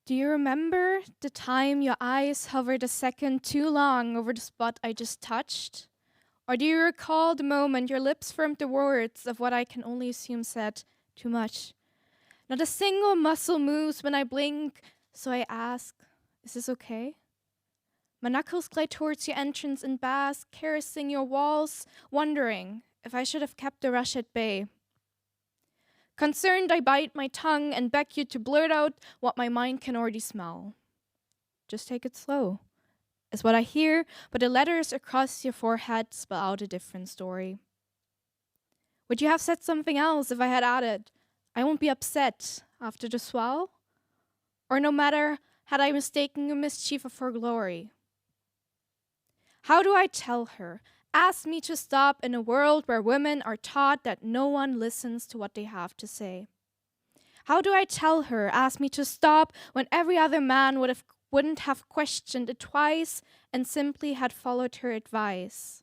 Do you remember the time your eyes hovered a second too long over the spot I just touched? Or do you recall the moment your lips formed the words of what I can only assume said too much? Not a single muscle moves when I blink, so I ask, is this okay? My knuckles glide towards your entrance and bask, caressing your walls, wondering if I should have kept the rush at bay. Concerned, I bite my tongue and beg you to blurt out what my mind can already smell. Just take it slow, is what I hear, but the letters across your forehead spell out a different story. Would you have said something else if I had added, I won't be upset after the swell? Or no matter, had I mistaken your mischief for glory? How do I tell her? Ask me to stop in a world where women are taught that no one listens to what they have to say. How do I tell her? Ask me to stop when every other man wouldn't have questioned it twice and simply had followed her advice.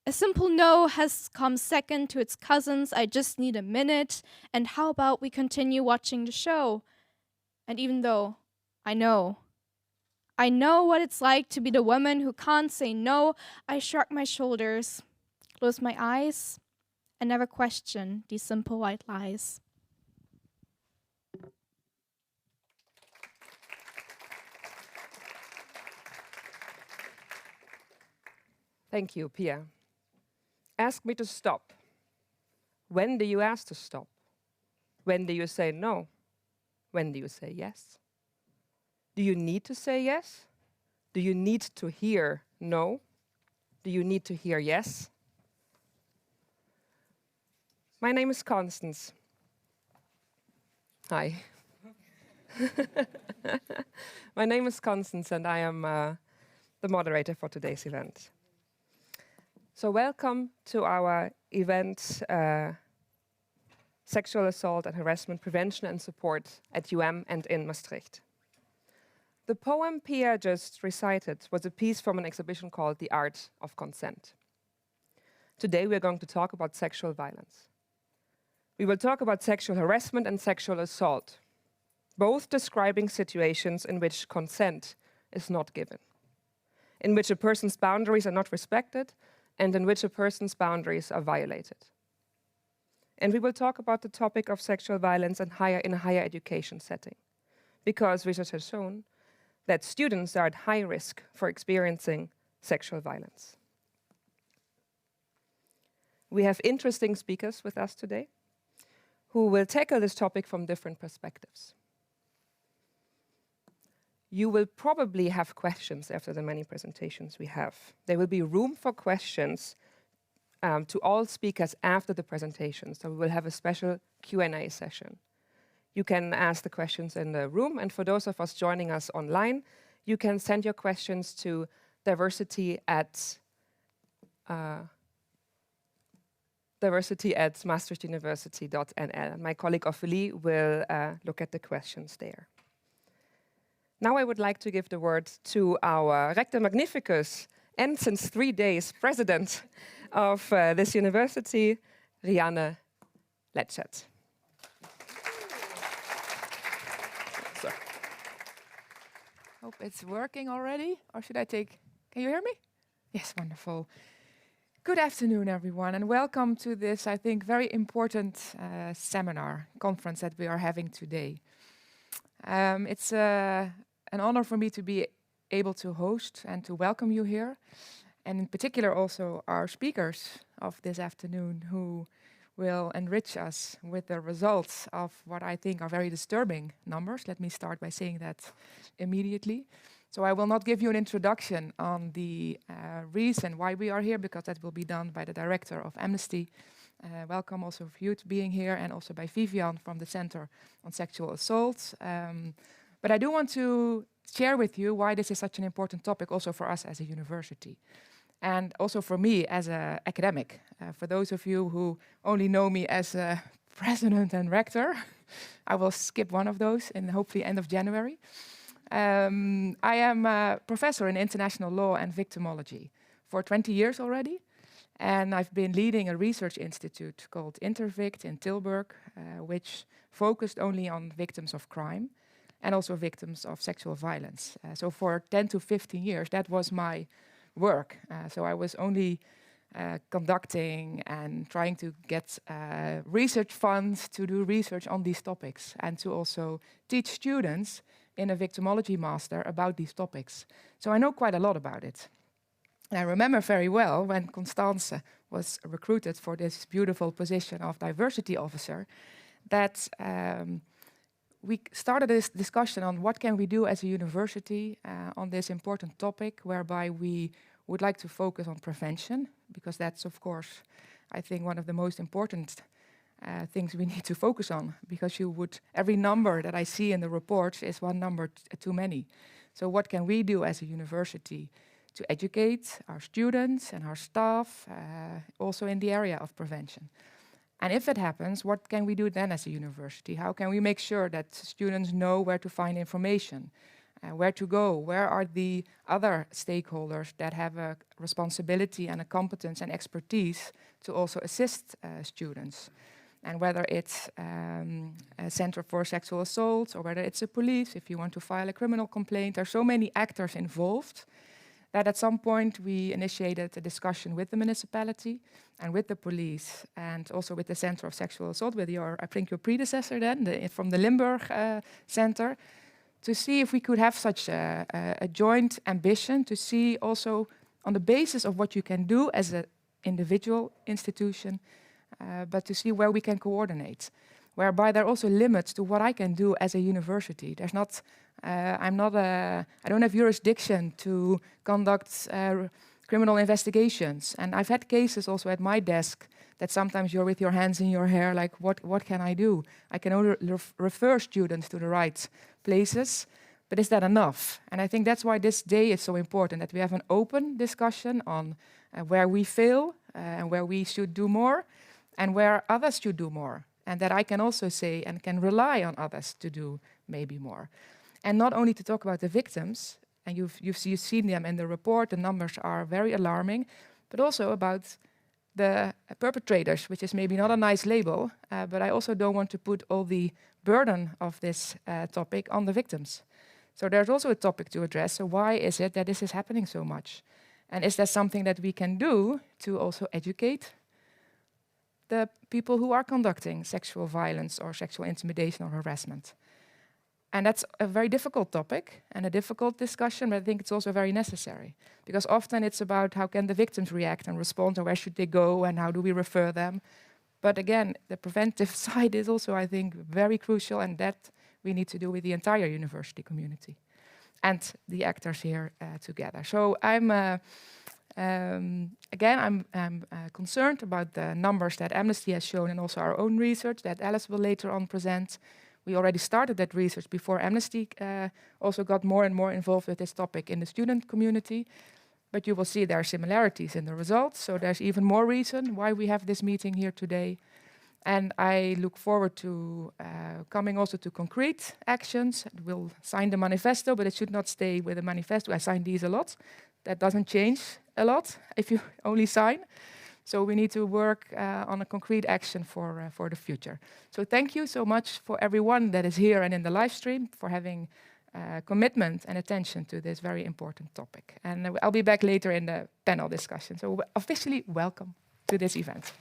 A simple no has come second to its cousins, I just need a minute, and how about we continue watching the show? And even though I know what it's like to be the woman who can't say no, I shrug my shoulders, close my eyes, and never question these simple white lies. Thank you, Pia. Ask me to stop. When do you ask to stop? When do you say no? When do you say yes? Do you need to say yes? Do you need to hear no? Do you need to hear yes? My name is Constance. Hi. My name is Constance and I am the moderator for today's event. So welcome to our event, Sexual Assault and Harassment Prevention and Support at and in Maastricht. The poem Pia just recited was a piece from an exhibition called The Art of Consent. Today we're going to talk about sexual violence. We will talk about sexual harassment and sexual assault, both describing situations in which consent is not given, in which a person's boundaries are not respected, and in which a person's boundaries are violated. And we will talk about the topic of sexual violence in a higher education setting, because research has shown that students are at high risk for experiencing sexual violence. We have interesting speakers with us today who will tackle this topic from different perspectives. You will probably have questions after the many presentations we have. There will be room for questions to all speakers after the presentation, so we will have a special Q&A session. You can ask the questions in the room, and for those of us joining us online, you can send your questions to diversity@maastrichtuniversity.nl. My colleague Ophelie will look at the questions there. Now I would like to give the word to our Rector Magnificus and since 3 days president of this university, Rianne Letschert. Hope it's working already, or should I take... Can you hear me? Yes, wonderful. Good afternoon, everyone, and welcome to this, I think, very important conference that we are having today. It's an honor for me to be able to host and to welcome you here, and in particular also our speakers of this afternoon who will enrich us with the results of what I think are very disturbing numbers. Let me start by saying that immediately. So I will not give you an introduction on the reason why we are here, because that will be done by the director of Amnesty. Welcome also for you to being here, and also by Vivian from the Center on Sexual Assault. But I do want to share with you why this is such an important topic also for us as a university. And also for me as an academic. For those of you who only know me as a president and rector, I will skip one of those in hopefully end of January. I am a professor in international law and victimology for 20 years already. And I've been leading a research institute called Intervict in Tilburg, which focused only on victims of crime. and also victims of sexual violence. So for 10 to 15 years, that was my work. So I was only conducting and trying to get research funds to do research on these topics and to also teach students in a victimology master about these topics. So I know quite a lot about it. And I remember very well when Constance was recruited for this beautiful position of diversity officer, that we started this discussion on what can we do as a university on this important topic, whereby we would like to focus on prevention, because that's, of course, I think one of the most important things we need to focus on, because every number that I see in the reports is one number too many. So what can we do as a university to educate our students and our staff, also in the area of prevention? And if it happens, what can we do then as a university? How can we make sure that students know where to find information, where to go, where are the other stakeholders that have a responsibility and a competence and expertise to also assist students? And whether it's a Center for Sexual Assault or whether it's a police, if you want to file a criminal complaint, there are so many actors involved that at some point we initiated a discussion with the municipality and with the police and also with the Center of Sexual Assault, with your predecessor then, from the Limburg Center, to see if we could have such a joint ambition to see also on the basis of what you can do as an individual institution, but to see where we can coordinate, whereby there are also limits to what I can do as a university. There's not, I don't have jurisdiction to conduct criminal investigations. And I've had cases also at my desk that sometimes you're with your hands in your hair, like, what can I do? I can only refer students to the right places, but is that enough? And I think that's why this day is so important, that we have an open discussion on where we fail and where we should do more and where others should do more. And that I can also say and can rely on others to do maybe more. And not only to talk about the victims, and you've seen them in the report, the numbers are very alarming, but also about the perpetrators, which is maybe not a nice label, but I also don't want to put all the burden of this topic on the victims. So there's also a topic to address. So why is it that this is happening so much? And is there something that we can do to also educate the people who are conducting sexual violence or sexual intimidation or harassment? And that's a very difficult topic and a difficult discussion, but I think it's also very necessary. Because often it's about how can the victims react and respond, and where should they go, and how do we refer them. But again, the preventive side is also, I think, very crucial, and that we need to do with the entire university community and the actors here together. So I'm concerned about the numbers that Amnesty has shown and also our own research that Alice will later on present. We already started that research before Amnesty also got more and more involved with this topic in the student community. But you will see there are similarities in the results, so there's even more reason why we have this meeting here today. And I look forward to coming also to concrete actions. We'll sign the manifesto, but it should not stay with the manifesto. I sign these a lot. That doesn't change a lot if you only sign. So we need to work on a concrete action for the future. So thank you so much for everyone that is here and in the live stream for having commitment and attention to this very important topic. And I'll be back later in the panel discussion. So officially welcome to this event.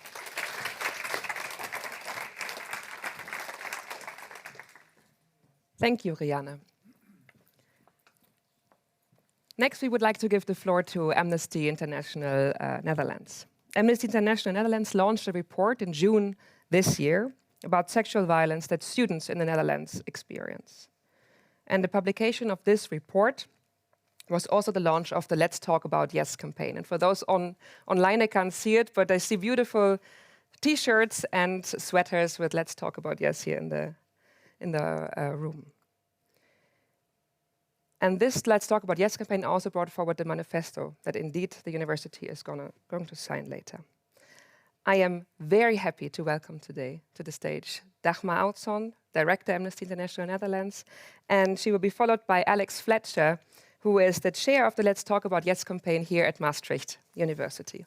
Thank you, Rianne. Next, we would like to give the floor to Amnesty International Netherlands. Amnesty International Netherlands launched a report in June this year about sexual violence that students in the Netherlands experience. And the publication of this report was also the launch of the Let's Talk About Yes campaign. And for those online, I can't see it, but I see beautiful T-shirts and sweaters with Let's Talk About Yes here in the room. And this Let's Talk About Yes campaign also brought forward the manifesto that indeed the university is going to sign later. I am very happy to welcome today to the stage Dagmar Oudson, Director Amnesty International Netherlands, and she will be followed by Alex Fletcher, who is the chair of the Let's Talk About Yes campaign here at Maastricht University.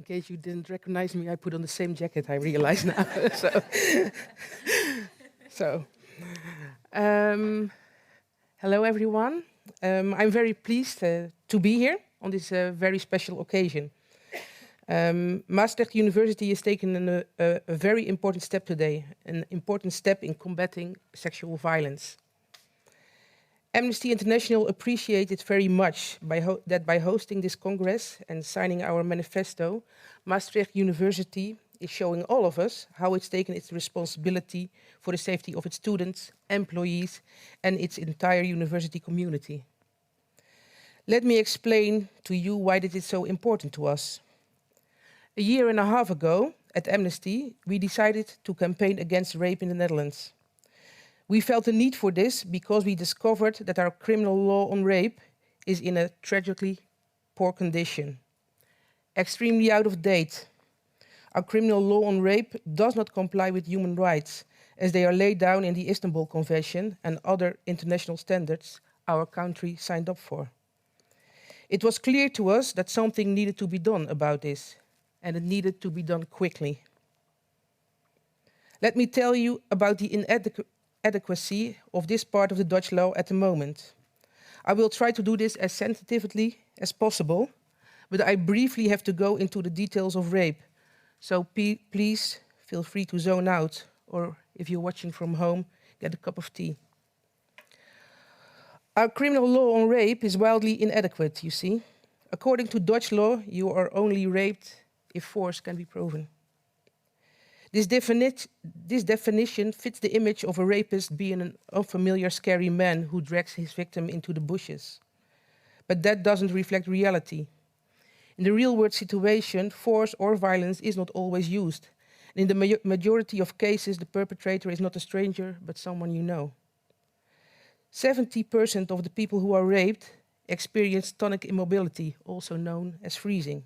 In case you didn't recognize me, I put on the same jacket, I realize now. so, hello everyone. I'm very pleased to be here on this very special occasion. Maastricht University has taken a very important step today, an important step in combating sexual violence. Amnesty International appreciated very much that by hosting this Congress and signing our manifesto, Maastricht University is showing all of us how it's taken its responsibility for the safety of its students, employees, and its entire university community. Let me explain to you why this is so important to us. A year and a half ago, at Amnesty, we decided to campaign against rape in the Netherlands. We felt the need for this because we discovered that our criminal law on rape is in a tragically poor condition, extremely out of date. Our criminal law on rape does not comply with human rights as they are laid down in the Istanbul Convention and other international standards our country signed up for. It was clear to us that something needed to be done about this, and it needed to be done quickly. Let me tell you about the inadequacy of this part of the Dutch law at the moment. I will try to do this as sensitively as possible, but I briefly have to go into the details of rape. So please feel free to zone out, or if you're watching from home, get a cup of tea. Our criminal law on rape is wildly inadequate, you see. According to Dutch law, you are only raped if force can be proven. This definition fits the image of a rapist being an unfamiliar, scary man who drags his victim into the bushes. But that doesn't reflect reality. In the real-world situation, force or violence is not always used. And in the majority of cases, the perpetrator is not a stranger, but someone you know. 70% of the people who are raped experience tonic immobility, also known as freezing.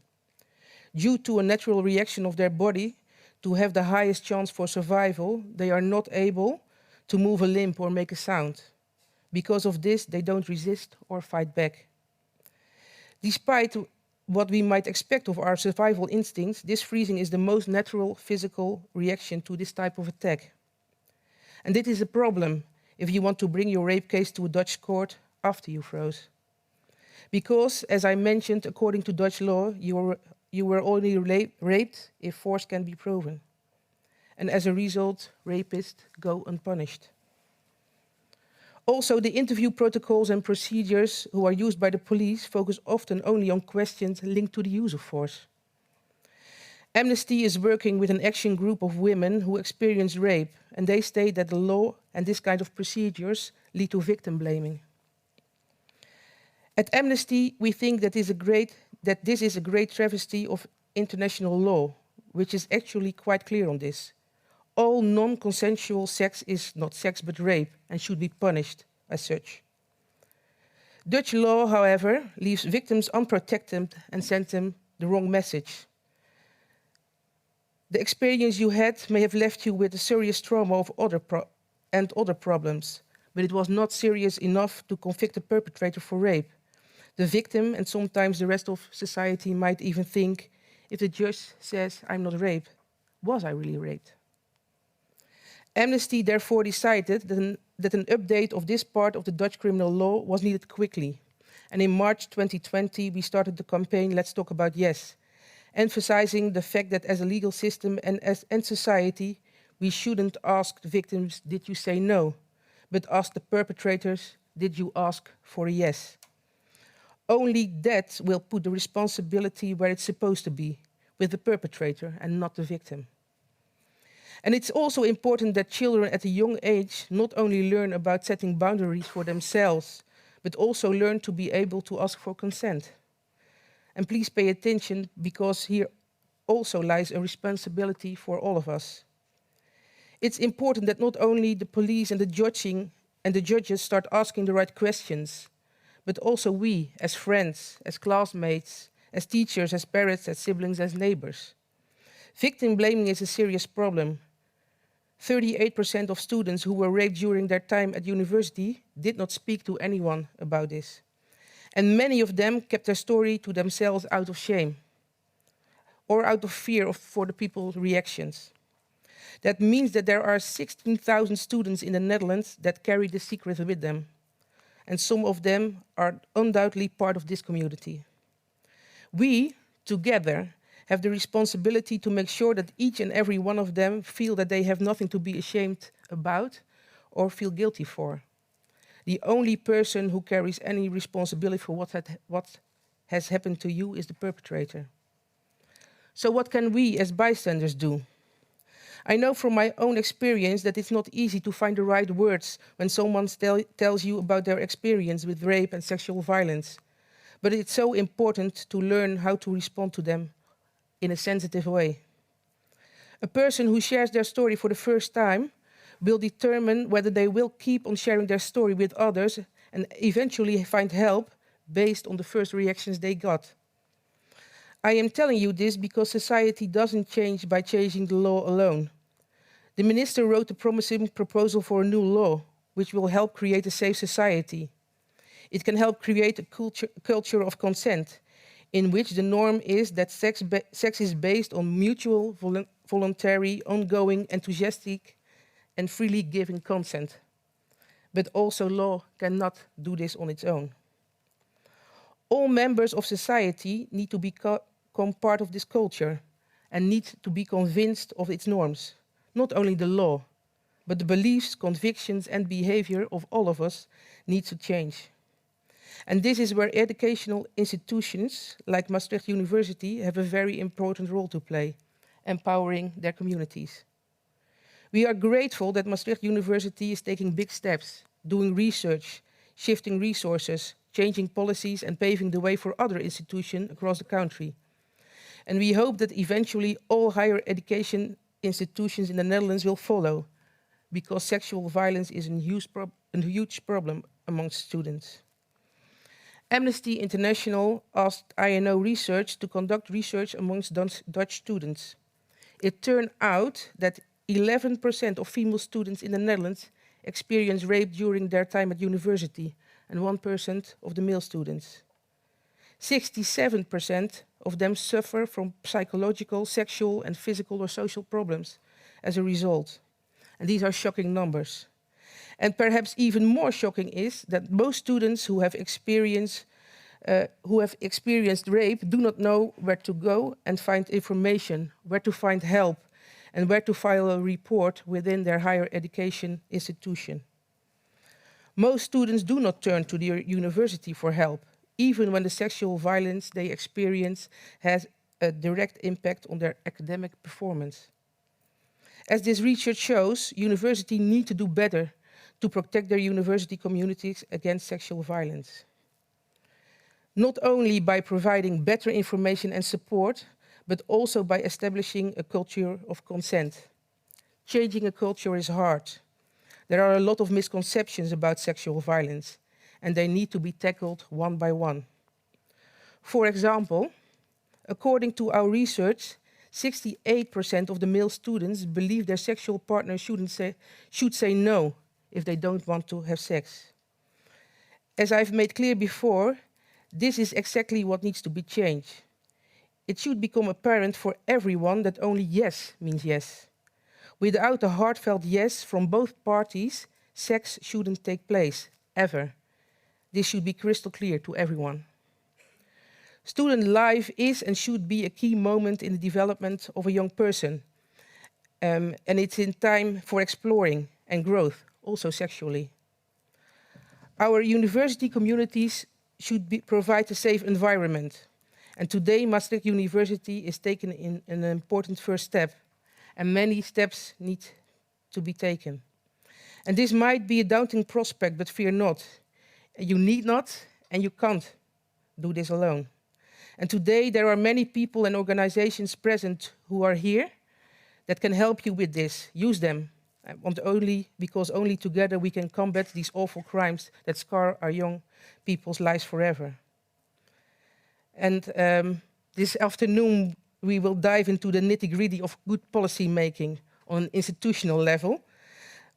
Due to a natural reaction of their body to have the highest chance for survival, they are not able to move a limb or make a sound. Because of this, they don't resist or fight back. Despite what we might expect of our survival instincts, this freezing is the most natural physical reaction to this type of attack. And this is a problem if you want to bring your rape case to a Dutch court after you froze. Because, as I mentioned, according to Dutch law, you were only raped if force can be proven. And as a result, rapists go unpunished. Also, the interview protocols and procedures who are used by the police focus often only on questions linked to the use of force. Amnesty is working with an action group of women who experience rape, and they state that the law and this kind of procedures lead to victim blaming. At Amnesty, we think that this is a great travesty of international law, which is actually quite clear on this. All non-consensual sex is not sex but rape and should be punished as such. Dutch law, however, leaves victims unprotected and sends them the wrong message. The experience you had may have left you with a serious trauma of other problems, but it was not serious enough to convict the perpetrator for rape. The victim and sometimes the rest of society might even think, if the judge says I'm not raped, was I really raped? Amnesty therefore decided that an update of this part of the Dutch criminal law was needed quickly. And in March 2020, we started the campaign Let's Talk About Yes, emphasizing the fact that as a legal system and society, we shouldn't ask the victims, did you say no? But ask the perpetrators, did you ask for a yes? Only that will put the responsibility where it's supposed to be, with the perpetrator and not the victim. And it's also important that children at a young age not only learn about setting boundaries for themselves, but also learn to be able to ask for consent. And please pay attention, because here also lies a responsibility for all of us. It's important that not only the police and the judges start asking the right questions, but also we, as friends, as classmates, as teachers, as parents, as siblings, as neighbors. Victim blaming is a serious problem. 38% of students who were raped during their time at university did not speak to anyone about this. And many of them kept their story to themselves out of shame. or out of fear for the people's reactions. That means that there are 16,000 students in the Netherlands that carry the secret with them, and some of them are undoubtedly part of this community. We, together, have the responsibility to make sure that each and every one of them feel that they have nothing to be ashamed about or feel guilty for. The only person who carries any responsibility for what has happened to you is the perpetrator. So what can we as bystanders do? I know from my own experience that it's not easy to find the right words when someone tells you about their experience with rape and sexual violence. But it's so important to learn how to respond to them in a sensitive way. A person who shares their story for the first time will determine whether they will keep on sharing their story with others and eventually find help based on the first reactions they got. I am telling you this because society doesn't change by changing the law alone. The minister wrote a promising proposal for a new law, which will help create a safe society. It can help create a culture of consent, in which the norm is that sex is based on mutual, voluntary, ongoing, enthusiastic, and freely given consent. But also law cannot do this on its own. All members of society need to become part of this culture and need to be convinced of its norms. Not only the law, but the beliefs, convictions, and behavior of all of us need to change. And this is where educational institutions like Maastricht University have a very important role to play, empowering their communities. We are grateful that Maastricht University is taking big steps, doing research, shifting resources, changing policies, and paving the way for other institutions across the country. And we hope that eventually all higher education institutions in the Netherlands will follow, because sexual violence is a huge problem amongst students. Amnesty International asked INO Research to conduct research amongst Dutch students. It turned out that 11% of female students in the Netherlands experience rape during their time at university, and 1% of the male students. 67% of them suffer from psychological, sexual, and physical or social problems as a result. And these are shocking numbers. And perhaps even more shocking is that most students who have experienced rape do not know where to go and find information, where to find help, and where to file a report within their higher education institution. Most students do not turn to their university for help, even when the sexual violence they experience has a direct impact on their academic performance. As this research shows, universities need to do better to protect their university communities against sexual violence. Not only by providing better information and support, but also by establishing a culture of consent. Changing a culture is hard. There are a lot of misconceptions about sexual violence, and they need to be tackled one by one. For example, according to our research, 68% of the male students believe their sexual partner should say no if they don't want to have sex. As I've made clear before, this is exactly what needs to be changed. It should become apparent for everyone that only yes means yes. Without a heartfelt yes from both parties, sex shouldn't take place, ever. This should be crystal clear to everyone. Student life is and should be a key moment in the development of a young person. And it's in time for exploring and growth, also sexually. Our university communities should provide a safe environment. And today, Maastricht University is taking in an important first step, and many steps need to be taken. And this might be a daunting prospect, but fear not. You need not, and you can't do this alone. And today, there are many people and organizations present who are here that can help you with this. Use them, because only together we can combat these awful crimes that scar our young people's lives forever. And this afternoon, we will dive into the nitty-gritty of good policy making on an institutional level.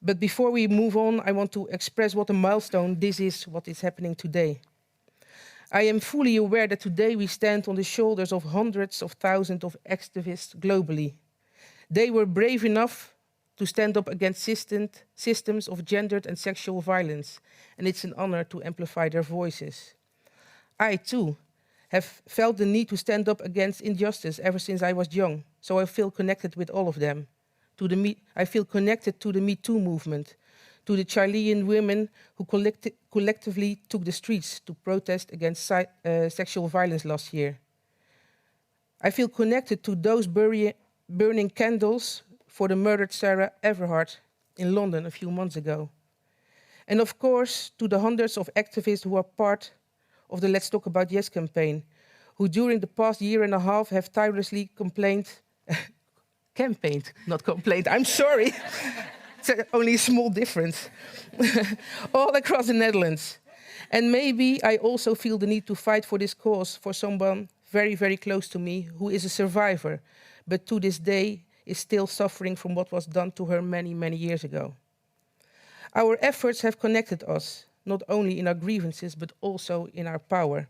But before we move on, I want to express what a milestone this is, what is happening today. I am fully aware that today we stand on the shoulders of hundreds of thousands of activists globally. They were brave enough to stand up against systems of gendered and sexual violence, and it's an honor to amplify their voices. I, too, have felt the need to stand up against injustice ever since I was young, so I feel connected with all of them. I feel connected to the Me Too movement, to the Chilean women who collectively took the streets to protest against sexual violence last year. I feel connected to those burning candles for the murdered Sarah Everhart in London a few months ago. And of course, to the hundreds of activists who are part of the Let's Talk About Yes campaign, who during the past year and a half have tirelessly campaigned, not complained, I'm sorry. It's only a small difference. All across the Netherlands. And maybe I also feel the need to fight for this cause for someone very, very close to me who is a survivor, but to this day is still suffering from what was done to her many, many years ago. Our efforts have connected us, not only in our grievances, but also in our power,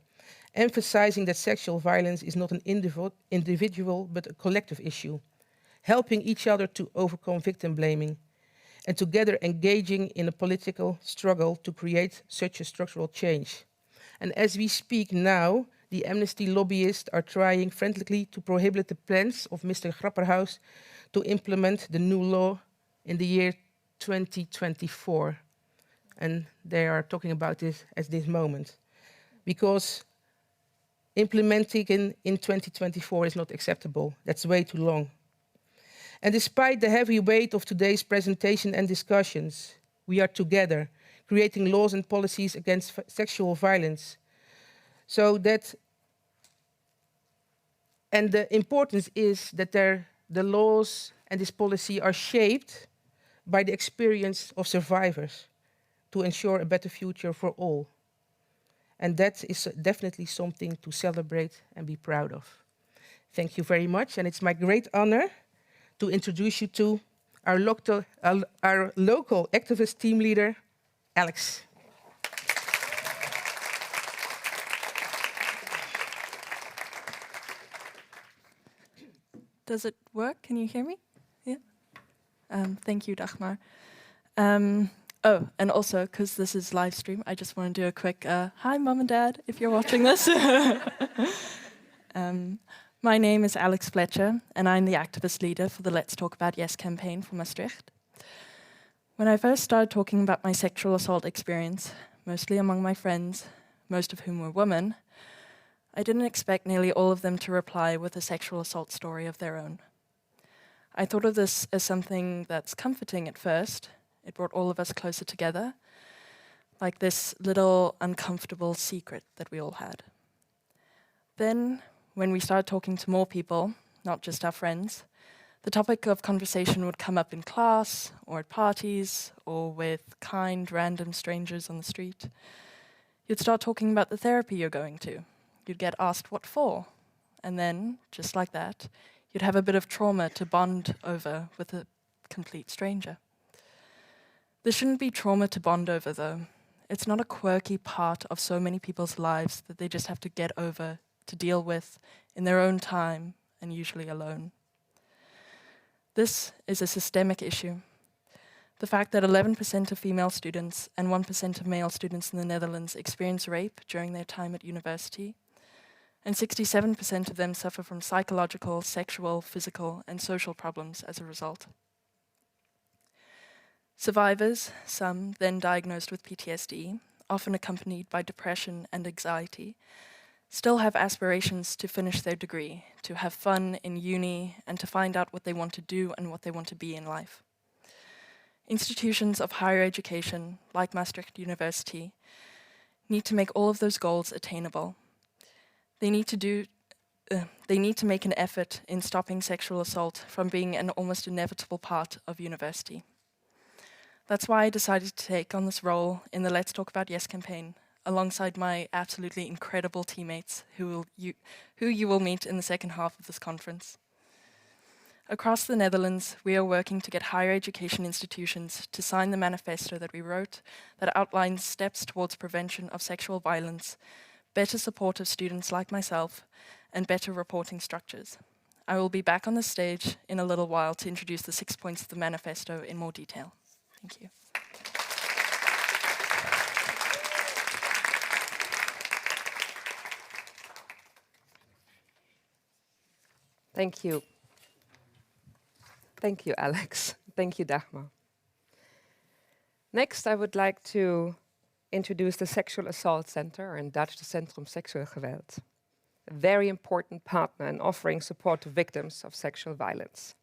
emphasizing that sexual violence is not an individual, but a collective issue, helping each other to overcome victim blaming, and together engaging in a political struggle to create such a structural change. And as we speak now, the Amnesty lobbyists are trying frantically to prohibit the plans of Mr. Grapperhaus to implement the new law in the year 2024. And they are talking about this at this moment. Because implementing in 2024 is not acceptable. That's way too long. And despite the heavy weight of today's presentation and discussions, we are together, creating laws and policies against sexual violence. So that, and the importance is that the laws and this policy are shaped by the experience of survivors to ensure a better future for all. And that is definitely something to celebrate and be proud of. Thank you very much, and it's my great honor to introduce you to our local activist team leader, Alex. Does it work? Can you hear me? Yeah. Thank you, Dagmar. Oh, and also, because this is live stream, I just want to do a quick hi, Mum and Dad, if you're watching this. My name is Alex Letschert, and I'm the activist leader for the Let's Talk About Yes campaign for Maastricht. When I first started talking about my sexual assault experience, mostly among my friends, most of whom were women, I didn't expect nearly all of them to reply with a sexual assault story of their own. I thought of this as something that's comforting at first. It brought all of us closer together, like this little uncomfortable secret that we all had. Then, when we started talking to more people, not just our friends, the topic of conversation would come up in class, or at parties, or with kind, random strangers on the street. You'd start talking about the therapy you're going to. You'd get asked what for. And then, just like that, you'd have a bit of trauma to bond over with a complete stranger. There shouldn't be trauma to bond over, though. It's not a quirky part of so many people's lives that they just have to get over, to deal with in their own time, and usually alone. This is a systemic issue. The fact that 11% of female students and 1% of male students in the Netherlands experience rape during their time at university, and 67% of them suffer from psychological, sexual, physical, and social problems as a result. Survivors, some then diagnosed with PTSD, often accompanied by depression and anxiety, still have aspirations to finish their degree, to have fun in uni, and to find out what they want to do and what they want to be in life. Institutions of higher education, like Maastricht University, need to make all of those goals attainable. They need to make an effort in stopping sexual assault from being an almost inevitable part of university. That's why I decided to take on this role in the Let's Talk About Yes campaign, alongside my absolutely incredible teammates who you will meet in the second half of this conference. Across the Netherlands, we are working to get higher education institutions to sign the manifesto that we wrote that outlines steps towards prevention of sexual violence better support of students like myself, and better reporting structures. I will be back on the stage in a little while to introduce the 6 points of the manifesto in more detail. Thank you. Thank you. Thank you, Alex. Thank you, Dagmar. Next, I would like to introduce the Sexual Assault Center, or in Dutch, the Centrum Seksueel Geweld, a very important partner in offering support to victims of sexual violence,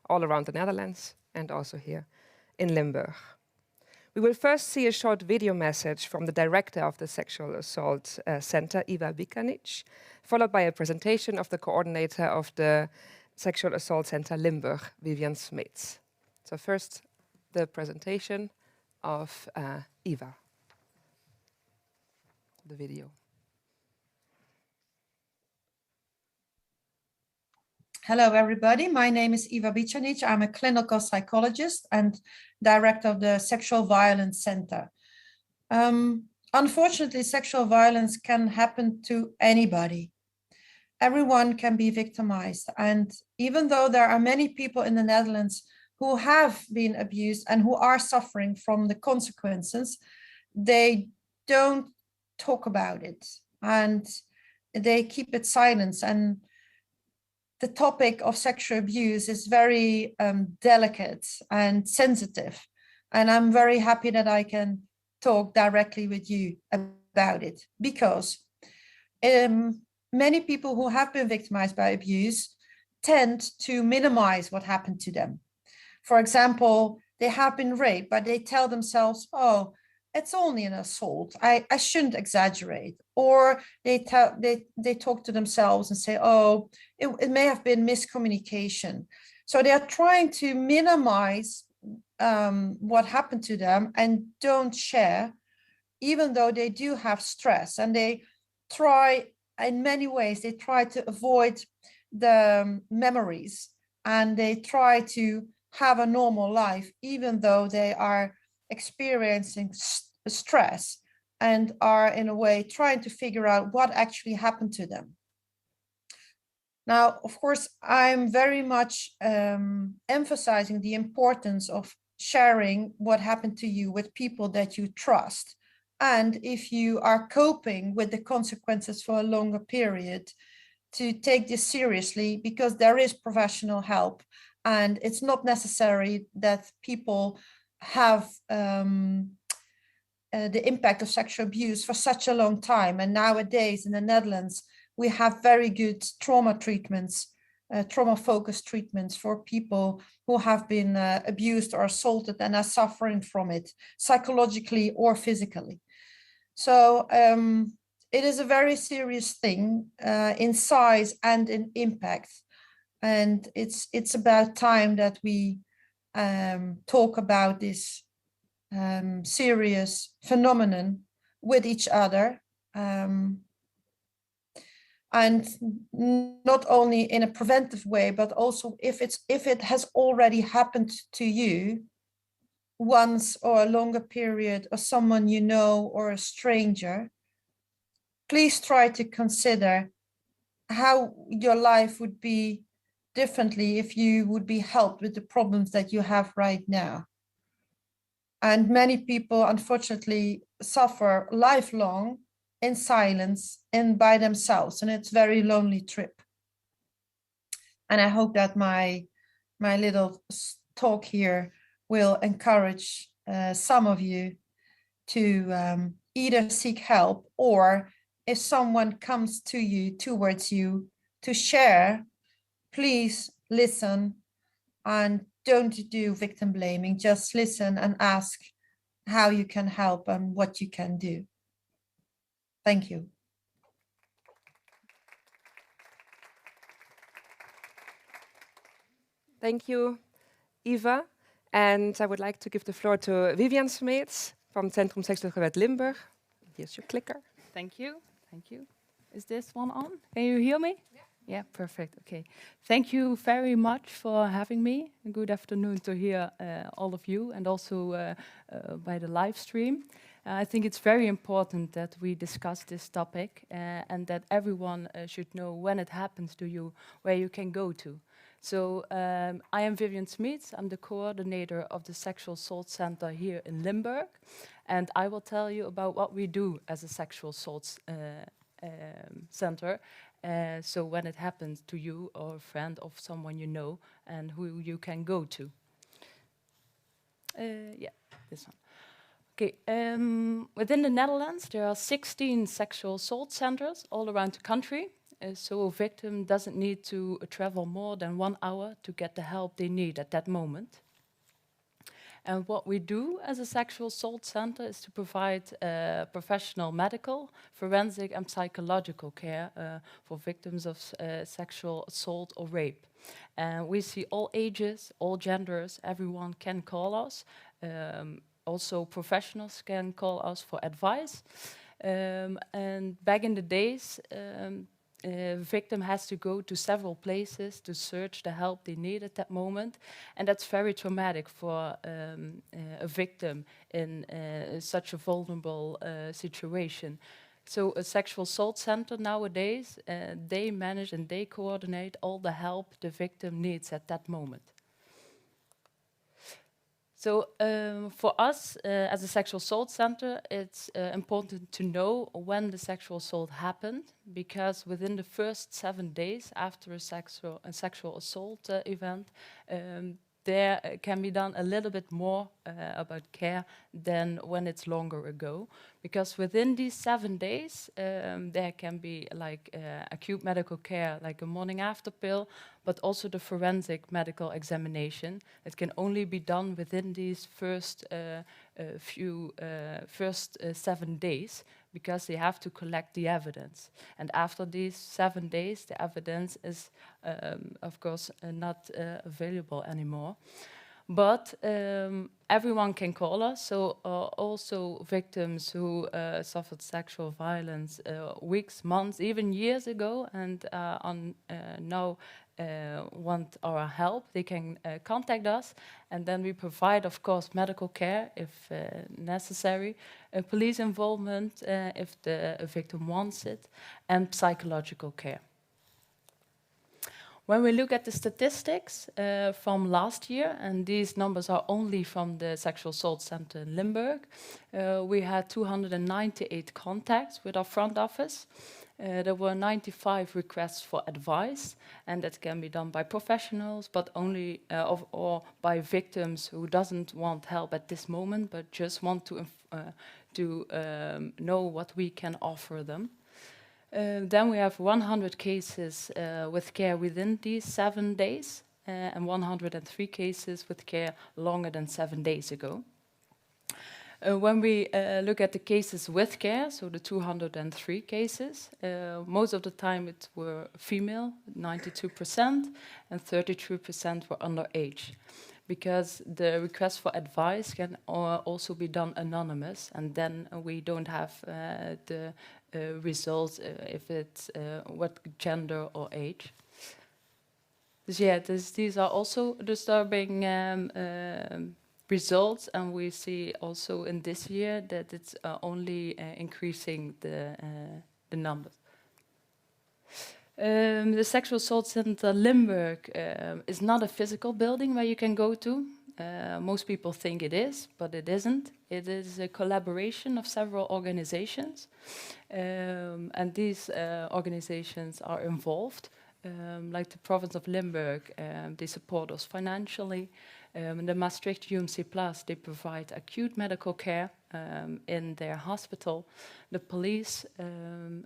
all around the Netherlands and also here in Limburg. We will first see a short video message from the director of the Sexual Assault Center, Iva Bicanic, followed by a presentation of the coordinator of the Sexual Assault Center Limburg, Vivian Smeets. So first, the presentation of Iva. The video. Hello, everybody. My name is Iva Bicanic. I'm a clinical psychologist and director of the Sexual Violence Center. Unfortunately, sexual violence can happen to anybody. Everyone can be victimized. And even though there are many people in the Netherlands who have been abused and who are suffering from the consequences, they don't talk about it and they keep it silent. And the topic of sexual abuse is very delicate and sensitive. And I'm very happy that I can talk directly with you about it, because many people who have been victimized by abuse tend to minimize what happened to them. For example, they have been raped, but they tell themselves, oh, it's only an assault. I shouldn't exaggerate. Or they talk to themselves and say, oh, it may have been miscommunication. So they are trying to minimize what happened to them and don't share, even though they do have stress. And they try, in many ways, they try to avoid the memories and they try to have a normal life, even though they are experiencing stress and are in a way trying to figure out what actually happened to them. Now, of course, I'm very much emphasizing the importance of sharing what happened to you with people that you trust. And if you are coping with the consequences for a longer period, to take this seriously, because there is professional help. And it's not necessary that people have the impact of sexual abuse for such a long time. And nowadays in the Netherlands, we have very good trauma treatments, trauma-focused treatments for people who have been abused or assaulted and are suffering from it, psychologically or physically. So it is a very serious thing in size and in impact. And it's about time that we talk about this serious phenomenon with each other, and not only in a preventive way, but also if it has already happened to you once or a longer period, or someone you know or a stranger, please try to consider how your life would be differently if you would be helped with the problems that you have right now. And many people, unfortunately, suffer lifelong in silence and by themselves, and it's a very lonely trip. And I hope that my little talk here will encourage some of you to either seek help, or if someone comes to you, towards you, to share, please listen and don't do victim blaming. Just listen and ask how you can help and what you can do. Thank you. Thank you, Iva. And I would like to give the floor to Vivian Smeets from Centrum Seksueel Geweld Limburg. Here's your clicker. Thank you. Thank you. Is this one on? Can you hear me? Yeah, perfect. Okay. Thank you very much for having me. Good afternoon to hear all of you, and also by the live stream. I think it's very important that we discuss this topic and that everyone should know when it happens to you, where you can go to. So I am Vivian Smits. I'm the coordinator of the Sexual Assault Center here in Limburg. And I will tell you about what we do as a sexual assault center. So when it happens to you or a friend of someone you know and who you can go to. Yeah, this one. Okay, within the Netherlands, there are 16 sexual assault centers all around the country. So a victim doesn't need to travel more than 1 hour to get the help they need at that moment. And what we do as a sexual assault center is to provide professional medical, forensic and psychological care for victims of sexual assault or rape. And we see all ages, all genders, everyone can call us. Also professionals can call us for advice. And back in the days, victim has to go to several places to search the help they need at that moment. And that's very traumatic for a victim in such a vulnerable situation. So a sexual assault center nowadays, they manage and they coordinate all the help the victim needs at that moment. So for us, as a sexual assault center, it's important to know when the sexual assault happened, because within the first 7 days after a sexual assault event, there can be done a little bit more about care than when it's longer ago. Because within these 7 days, there can be like acute medical care, like a morning after pill, but also the forensic medical examination. It can only be done within these first 7 days, because they have to collect the evidence. And after these 7 days, the evidence is, of course, not available anymore. But everyone can call us, so also victims who suffered sexual violence weeks, months, even years ago, and now want our help, they can contact us, and then we provide, of course, medical care if necessary, police involvement if the victim wants it, and psychological care. When we look at the statistics from last year, and these numbers are only from the Sexual Assault Center in Limburg, we had 298 contacts with our front office. There were 95 requests for advice, and that can be done by professionals, but only or by victims who doesn't want help at this moment, but just want to know what we can offer them. Then we have 100 cases with care within these 7 days, and 103 cases with care longer than 7 days ago. When we look at the cases with care, so the 203 cases, most of the time it were female, 92%, and 33% were underage. Because the request for advice can also be done anonymous, and then we don't have the results if it's what gender or age. So yeah, these are also disturbing results, and we see also in this year that it's only increasing the numbers. The Sexual Assault Center Limburg is not a physical building where you can go to. Most people think it is, but it isn't. It is a collaboration of several organizations, and these organizations are involved. Like the province of Limburg, they support us financially. The Maastricht UMC Plus, they provide acute medical care in their hospital. The police,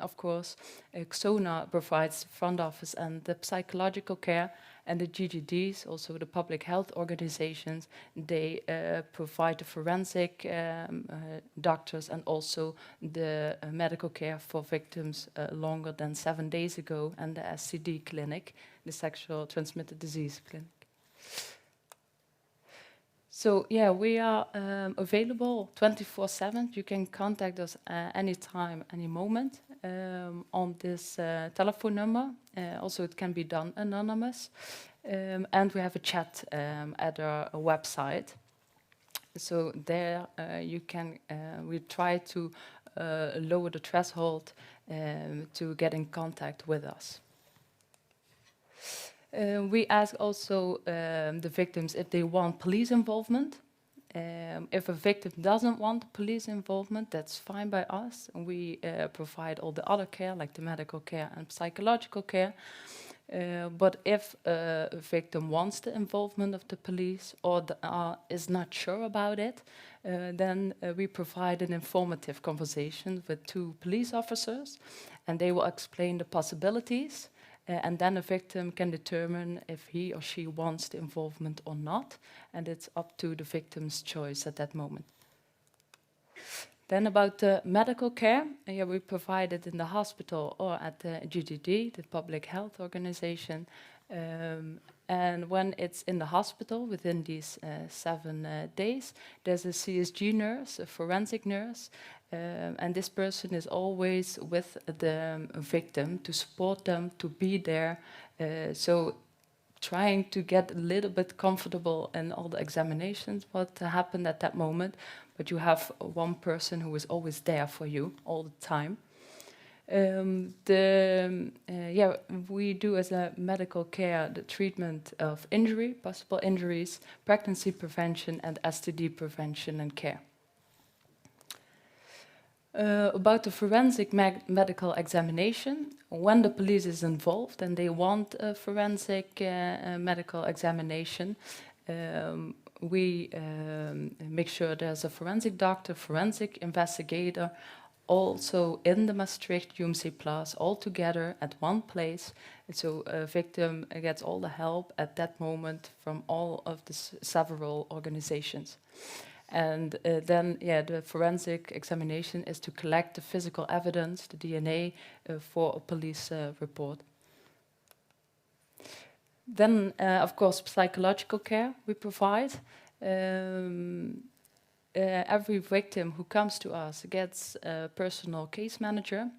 of course, XONA provides front office and the psychological care, and the GGDs, also the public health organizations, they provide the forensic doctors and also the medical care for victims longer than 7 days ago, and the STD clinic, the sexual transmitted disease clinic. So yeah, we are available 24/7. You can contact us anytime, any moment on this telephone number. Also, it can be done anonymous. And we have a chat at our website. So there we try to lower the threshold to get in contact with us. We ask also the victims if they want police involvement. If a victim doesn't want police involvement, that's fine by us. And we provide all the other care, like the medical care and psychological care. But if a victim wants the involvement of the police or is not sure about it, then we provide an informative conversation with 2 police officers, and they will explain the possibilities. And then a victim can determine if he or she wants the involvement or not, and it's up to the victim's choice at that moment. Then about the medical care, we provide it in the hospital or at the GGD, the public health organization. And when it's in the hospital, within these 7 days, there's a CSG nurse, a forensic nurse, and this person is always with the victim to support them, to be there. So trying to get a little bit comfortable in all the examinations, what happened at that moment, but you have one person who is always there for you all the time. We do as a medical care the treatment of injury, possible injuries, pregnancy prevention, and STD prevention and care. About the forensic medical examination, when the police is involved and they want a forensic medical examination, we make sure there's a forensic doctor, forensic investigator, also in the Maastricht UMC Plus, all together at one place. And so a victim gets all the help at that moment from all of the several organizations. And then the forensic examination is to collect the physical evidence, the DNA, for a police report. Then, of course, psychological care we provide. Every victim who comes to us gets a personal case manager.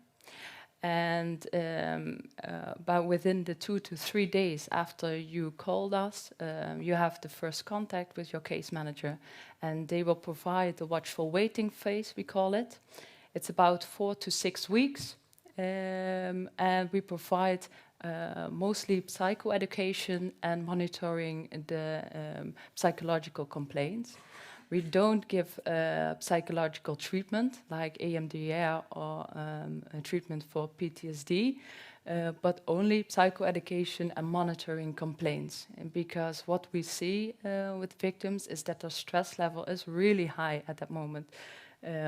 And but within the 2 to 3 days after you called us, you have the first contact with your case manager, and they will provide the watchful waiting phase, we call it. It's about 4 to 6 weeks, and we provide mostly psychoeducation and monitoring the psychological complaints. We don't give psychological treatment like EMDR or a treatment for PTSD, but only psychoeducation and monitoring complaints. And because what we see with victims is that their stress level is really high at that moment,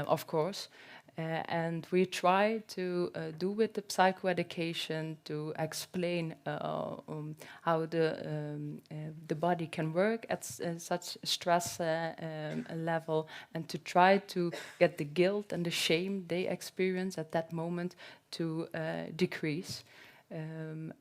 of course. And we try to do with the psychoeducation to explain how the body can work at such stress level, and to try to get the guilt and the shame they experience at that moment to decrease,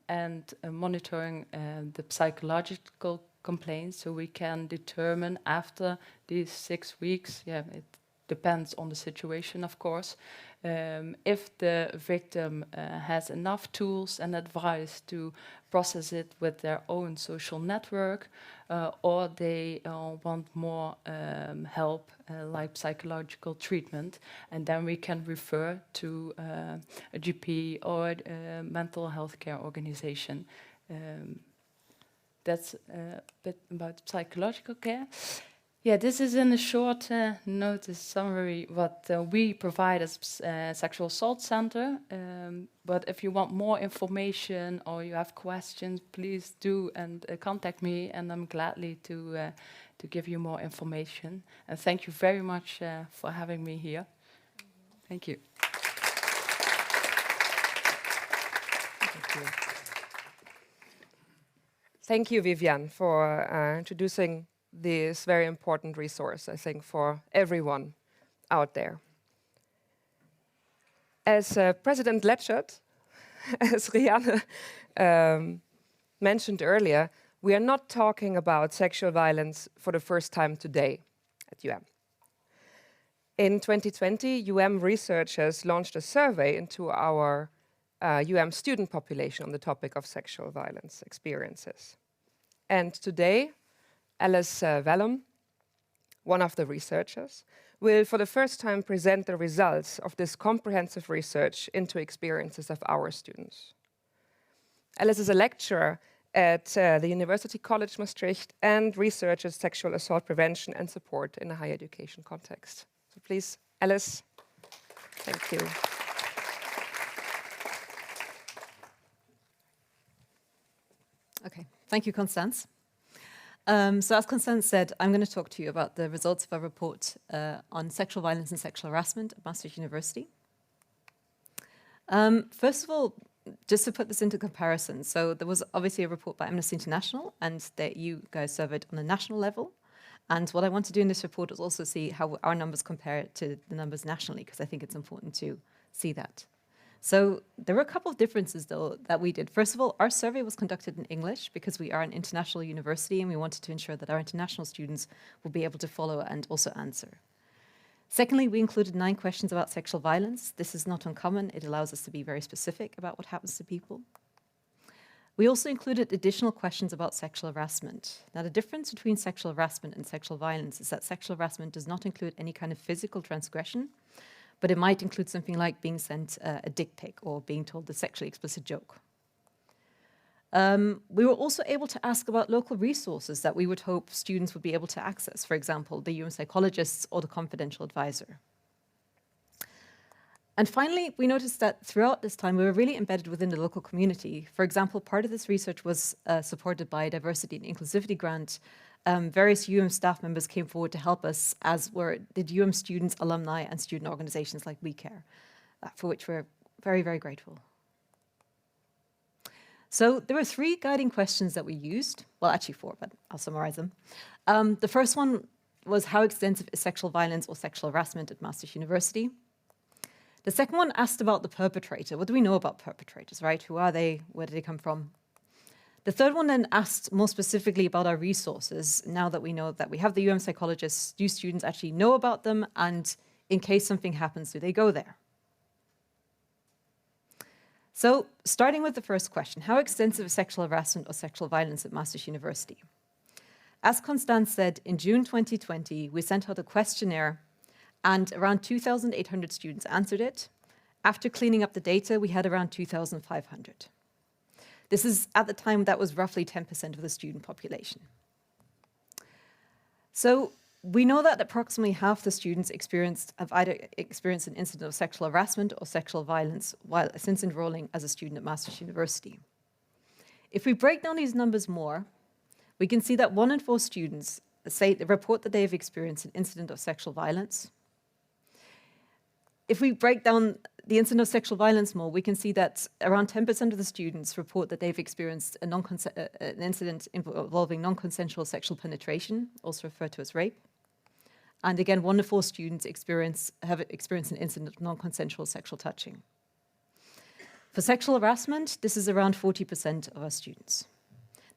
and monitoring the psychological complaints, so we can determine after these 6 weeks, it depends on the situation, of course, if the victim has enough tools and advice to process it with their own social network, or they want more help, like psychological treatment, and then we can refer to a GP or a mental health care organization. That's a bit about psychological care. Yeah, this is in a short notice summary what we provide as Sexual Assault Center. But if you want more information or you have questions, please do and contact me, and I'm gladly to give you more information. And thank you very much for having me here. Thank you. Thank you. Thank you, Viviane, for introducing this very important resource, I think, for everyone out there. As President Letschert, as Rianne mentioned earlier, we are not talking about sexual violence for the first time today at UM. In 2020, UM researchers launched a survey into our UM student population on the topic of sexual violence experiences. And today, Alice Vellum one of the researchers, will for the first time present the results of this comprehensive research into experiences of our students. Alice is a lecturer at the University College Maastricht and researches sexual assault prevention and support in a higher education context. So please, Alice, thank you. Okay, thank you, Constance. So as Constance said, I'm going to talk to you about the results of our report on sexual violence and sexual harassment at Maastricht University. First of all, just to put this into comparison, so there was obviously a report by Amnesty International, and that you guys surveyed on a national level. And what I want to do in this report is also see how our numbers compare to the numbers nationally, because I think it's important to see that. So there were a couple of differences, though, that we did. First of all, our survey was conducted in English because we are an international university and we wanted to ensure that our international students will be able to follow and also answer. Secondly, we included 9 questions about sexual violence. This is not uncommon. It allows us to be very specific about what happens to people. We also included additional questions about sexual harassment. Now, the difference between sexual harassment and sexual violence is that sexual harassment does not include any kind of physical transgression, but it might include something like being sent a dick pic or being told a sexually explicit joke. We were also able to ask about local resources that we would hope students would be able to access, for example, the psychologists or the confidential advisor. And finally, we noticed that throughout this time, we were really embedded within the local community. For example, part of this research was supported by a diversity and inclusivity grant. Various staff members came forward to help us, as did students, alumni, and student organizations like We Care, for which we're very, very grateful. So there were 3 guiding questions that we used. Well, actually 4, but I'll summarize them. The first one was, how extensive is sexual violence or sexual harassment at Maastricht University? The second one asked about the perpetrator. What do we know about perpetrators, right? Who are they? Where do they come from? The third one then asked more specifically about our resources. Now that we know that we have the psychologists, do students actually know about them? And in case something happens, do they go there? So starting with the first question, how extensive is sexual harassment or sexual violence at Maastricht University? As Constance said, in June 2020, we sent out a questionnaire and around 2,800 students answered it. After cleaning up the data, we had around 2,500. This is, at the time, that was roughly 10% of the student population. So we know that approximately half the students have either experienced an incident of sexual harassment or sexual violence since enrolling as a student at Maastricht University. If we break down these numbers more, we can see that 1 in 4 students report that they have experienced an incident of sexual violence. If we break down the incident of sexual violence more, we can see that around 10% of the students report that they've experienced an incident involving non-consensual sexual penetration, also referred to as rape. And again, 1 in 4 students have experienced an incident of non-consensual sexual touching. For sexual harassment, this is around 40% of our students.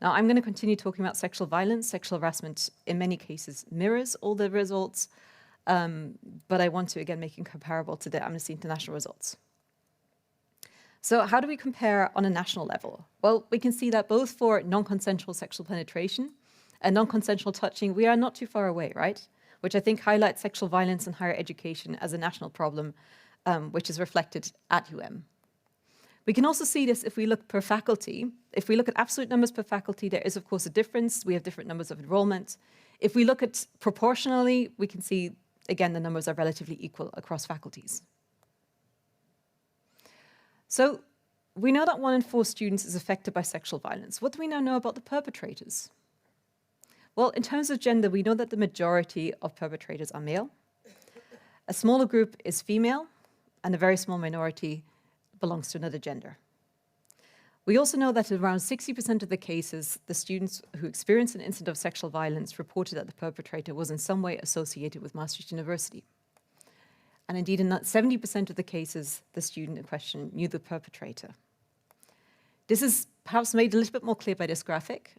Now, I'm going to continue talking about sexual violence. Sexual harassment, in many cases, mirrors all the results, but I want to, again, make it comparable to the Amnesty International results. So how do we compare on a national level? Well, we can see that both for non-consensual sexual penetration and non-consensual touching, we are not too far away, right? Which I think highlights sexual violence in higher education as a national problem, which is reflected at We can also see this if we look per faculty. If we look at absolute numbers per faculty, there is, of course, a difference. We have different numbers of enrollment. If we look at proportionally, we can see, again, the numbers are relatively equal across faculties. So we know that 1 in 4 students is affected by sexual violence. What do we now know about the perpetrators? Well, in terms of gender, we know that the majority of perpetrators are male. A smaller group is female, and a very small minority belongs to another gender. We also know that in around 60% of the cases, the students who experienced an incident of sexual violence reported that the perpetrator was in some way associated with Maastricht University. And indeed, in 70% of the cases, the student in question knew the perpetrator. This is perhaps made a little bit more clear by this graphic.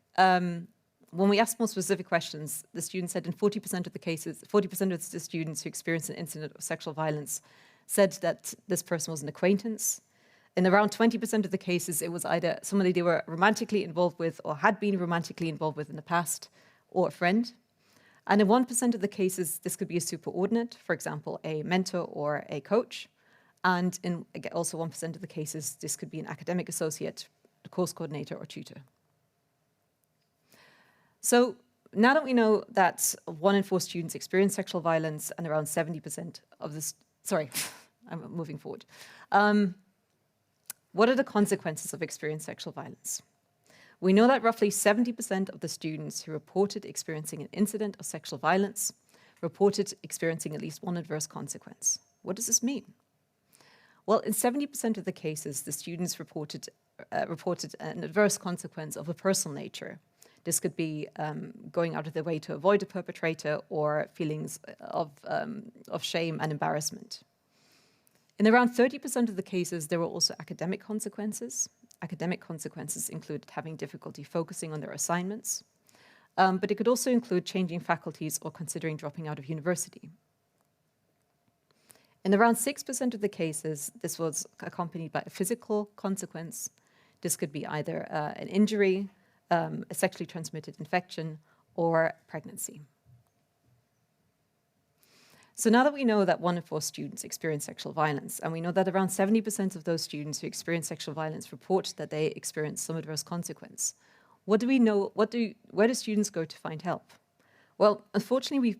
When we asked more specific questions, the students said in 40% of the cases, 40% of the students who experienced an incident of sexual violence said that this person was an acquaintance. In around 20% of the cases, it was either somebody they were romantically involved with or had been romantically involved with in the past, or a friend. And in 1% of the cases, this could be a superordinate, for example, a mentor or a coach. And in also 1% of the cases, this could be an academic associate, a course coordinator, or tutor. So now that we know that 1 in 4 students experience sexual violence and around 70% of this, sorry, I'm moving forward. What are the consequences of experiencing sexual violence? We know that roughly 70% of the students who reported experiencing an incident of sexual violence reported experiencing at least one adverse consequence. What does this mean? Well, in 70% of the cases, the students reported an adverse consequence of a personal nature. This could be going out of their way to avoid a perpetrator or feelings of shame and embarrassment. In around 30% of the cases, there were also academic consequences. Academic consequences included having difficulty focusing on their assignments, but it could also include changing faculties or considering dropping out of university. In around 6% of the cases, this was accompanied by a physical consequence. This could be either an injury, a sexually transmitted infection, or pregnancy. So now that we know that 1 in 4 students experience sexual violence, and we know that around 70% of those students who experience sexual violence report that they experience some adverse consequence, what do we know? Where do students go to find help? Well, unfortunately,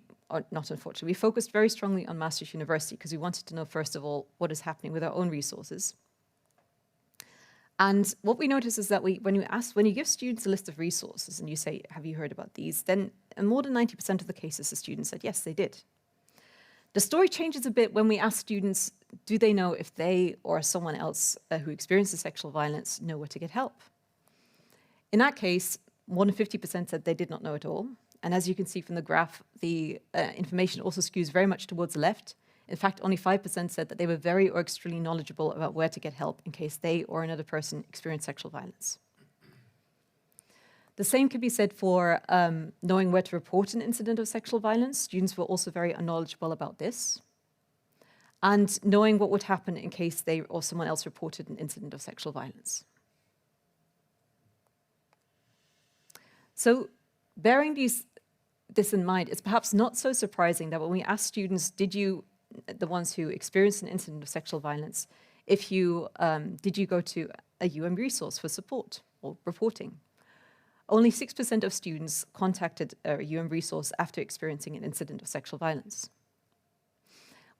we focused very strongly on Maastricht University because we wanted to know, first of all, what is happening with our own resources. And what we notice is that when you give students a list of resources and you say, have you heard about these? Then in more than 90% of the cases, the students said, yes, they did. The story changes a bit when we ask students, do they know if they or someone else who experiences sexual violence know where to get help? In that case, more than 50% said they did not know at all. And as you can see from the graph, the information also skews very much towards the left. In fact, only 5% said that they were very or extremely knowledgeable about where to get help in case they or another person experienced sexual violence. The same could be said for knowing where to report an incident of sexual violence. Students were also very unknowledgeable about this. And knowing what would happen in case they or someone else reported an incident of sexual violence. So bearing this in mind, it's perhaps not so surprising that when we ask students, the ones who experienced an incident of sexual violence, did you go to a resource for support or reporting? Only 6% of students contacted a resource after experiencing an incident of sexual violence.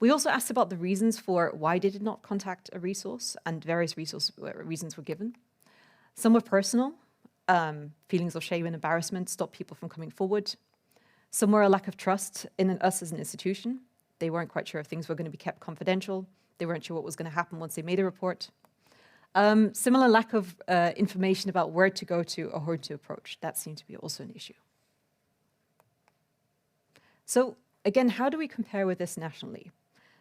We also asked about the reasons for why they did not contact a resource, and various reasons were given. Some were personal. Feelings of shame and embarrassment stopped people from coming forward. Some were a lack of trust in us as an institution. They weren't quite sure if things were going to be kept confidential. They weren't sure what was going to happen once they made a report. Similar lack of information about where to go to or who to approach. That seemed to be also an issue. So again, how do we compare with this nationally?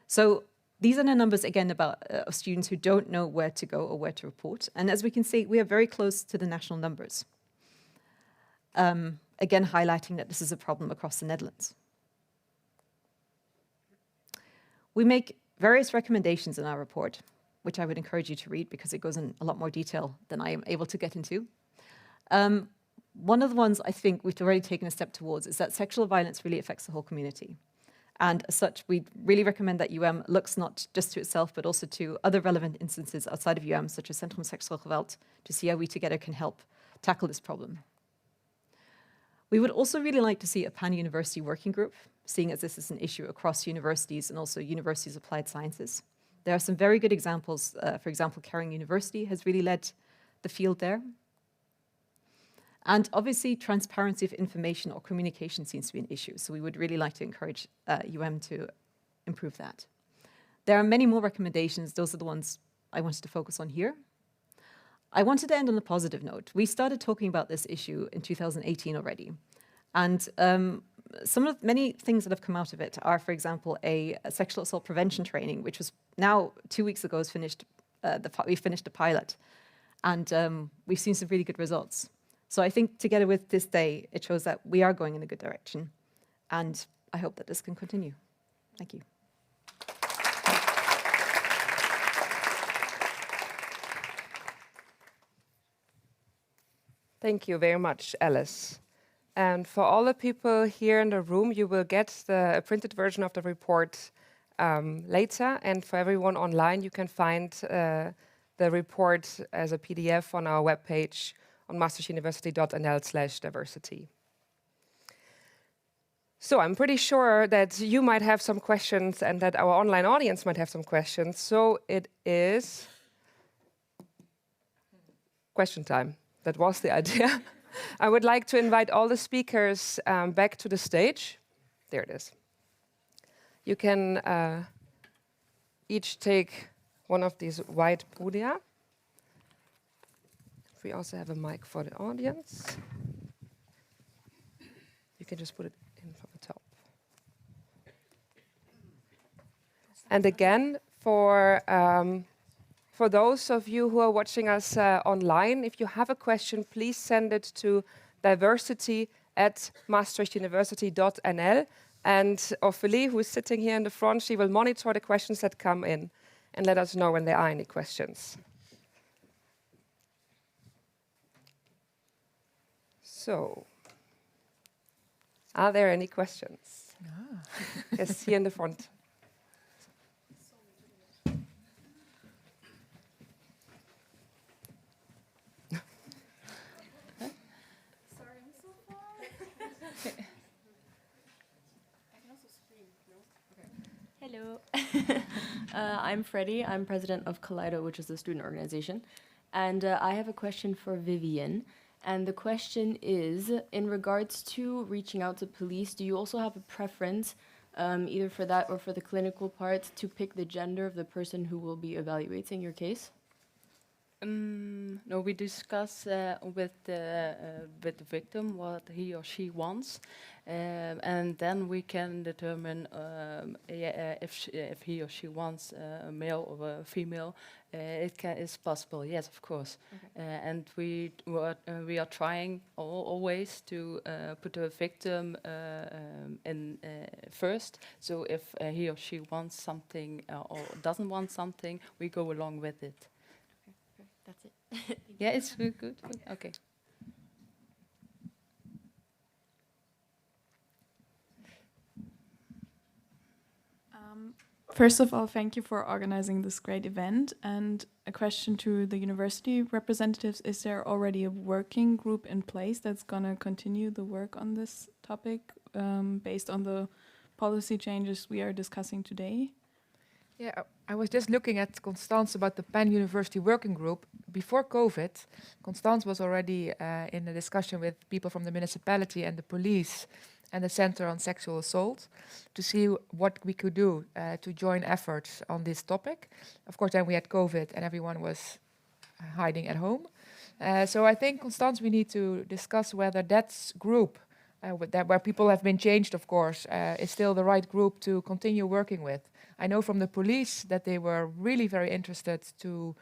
So these are the numbers, again, about of students who don't know where to go or where to report. And as we can see, we are very close to the national numbers. Again, highlighting that this is a problem across the Netherlands. We make various recommendations in our report, which I would encourage you to read because it goes in a lot more detail than I am able to get into. One of the ones I think we've already taken a step towards is that sexual violence really affects the whole community. And as such, we really recommend that looks not just to itself, but also to other relevant instances outside of such as Centrum Seksueel Geweld, to see how we together can help tackle this problem. We would also really like to see a pan-university working group, seeing as this is an issue across universities and also universities of applied sciences. There are some very good examples. For example, Caring University has really led the field there. And obviously, transparency of information or communication seems to be an issue. So we would really like to encourage to improve that. There are many more recommendations. Those are the ones I wanted to focus on here. I wanted to end on a positive note. We started talking about this issue in 2018 already. And many things that have come out of it are, for example, a sexual assault prevention training, which was now 2 weeks ago we finished the pilot. And we've seen some really good results. So I think together with this day, it shows that we are going in a good direction. And I hope that this can continue. Thank you. Thank you very much, Alice. And for all the people here in the room, you will get a printed version of the report later. And for everyone online, you can find the report as a PDF on our webpage on maastrichtuniversity.nl/diversity. So I'm pretty sure that you might have some questions and that our online audience might have some questions. So it is question time. That was the idea. I would like to invite all the speakers back to the stage. There it is. You can each take one of these white podia. We also have a mic for the audience. You can just put it in from the top. And again, for those of you who are watching us online, if you have a question, please send it to diversity@maastrichtuniversity.nl. And Ophélie, who is sitting here in the front, she will monitor the questions that come in and let us know when there are any questions. So, are there any questions? Yes, here in the front. Hello. I'm Freddie. I'm president of Kaleido, which is the student organization. And I have a question for Vivian. And the question is, in regards to reaching out to police, do you also have a preference, either for that or for the clinical part, to pick the gender of the person who will be evaluating your case? No, we discuss with the victim what he or she wants, and then we can determine if he or she wants a male or a female. It's possible, yes, of course. Okay. And we are trying always to put the victim in first. So if he or she wants something or doesn't want something, we go along with it. That's it. Yeah, it's good. Okay. First of all, thank you for organizing this great event. And a question to the university representatives, is there already a working group in place that's going to continue the work on this topic based on the policy changes we are discussing today? Yeah, I was just looking at Constance about the Pan-University Working Group. Before COVID, Constance was already in a discussion with people from the municipality and the police and the Center on Sexual Assault to see what we could do to join efforts on this topic. Of course, then we had COVID and everyone was hiding at home. So I think, Constance, we need to discuss whether that group, where people have been changed, of course, is still the right group to continue working with. I know from the police that they were really very interested to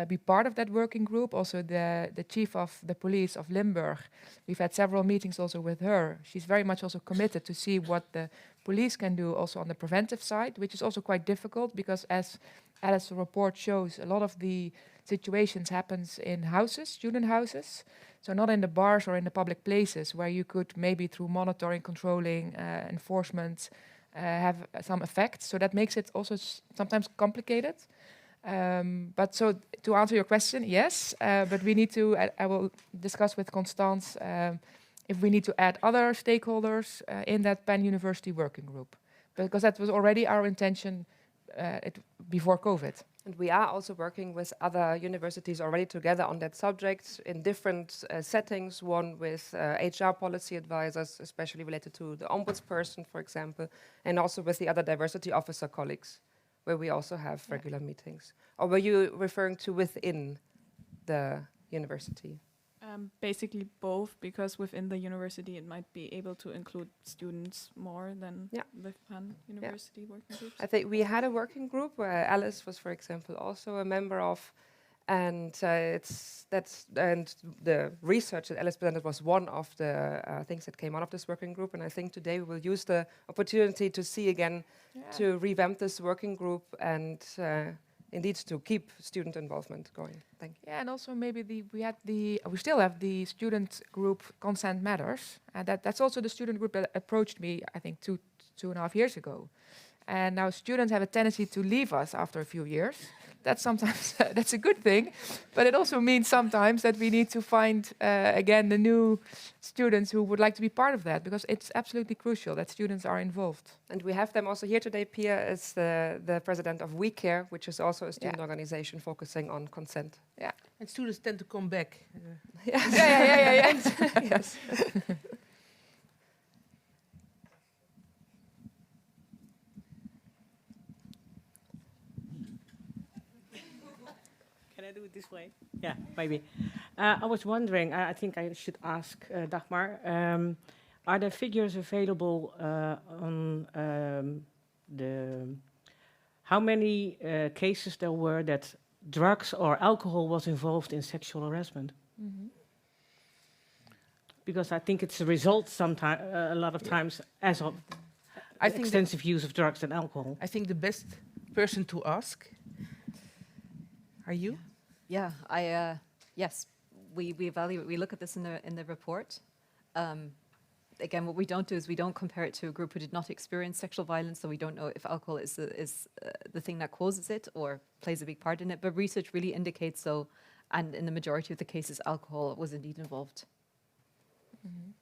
be part of that working group. Also, the chief of the police of Limburg, we've had several meetings also with her. She's very much also committed to see what the police can do also on the preventive side, which is also quite difficult because, as Alice's report shows, a lot of the situations happens in houses, student houses. So not in the bars or in the public places where you could maybe through monitoring, controlling, enforcement have some effects. So that makes it also sometimes complicated. But so to answer your question, yes, but we need to, I will discuss with Constance if we need to add other stakeholders in that Pan-University working group, because that was already our intention before COVID. And we are also working with other universities already together on that subject in different settings, one with HR policy advisors, especially related to the ombudsperson, for example, and also with the other diversity officer colleagues, where we also have regular meetings. Or were you referring to within the university? Basically both, because within the university it might be able to include students more than the Pan-University working groups. I think we had a working group where Alice was, for example, also a member of, and the research that Alice presented was one of the things that came out of this working group. And I think today we will use the opportunity to see again to revamp this working group and indeed to keep student involvement going. Thank you. Yeah, and also maybe we still have the student group Consent Matters, and that's also the student group that approached me, I think, two and a half years ago. And now students have a tendency to leave us after a few years. That's sometimes that's a good thing, but it also means sometimes that we need to find again the new students who would like to be part of that, because it's absolutely crucial that students are involved. And we have them also here today. Pia is the president of We Care, which is also a student organization focusing on consent. Yeah, And students tend to come back. Yeah. Yes. Can I do it this way? Yeah, maybe. I was wondering, I think I should ask Dagmar, are there figures available on how many cases there were that drugs or alcohol was involved in sexual harassment? Mm-hmm. Because I think it's a result sometimes, a lot of times, as of extensive use of drugs and alcohol. I think the best person to ask. Are you? Yeah, yes, we evaluate, we look at this in the report. Again, what we don't do is we don't compare it to a group who did not experience sexual violence, so we don't know if alcohol is the thing that causes it or plays a big part in it, but research really indicates so, and in the majority of the cases, alcohol was indeed involved. Mm-hmm.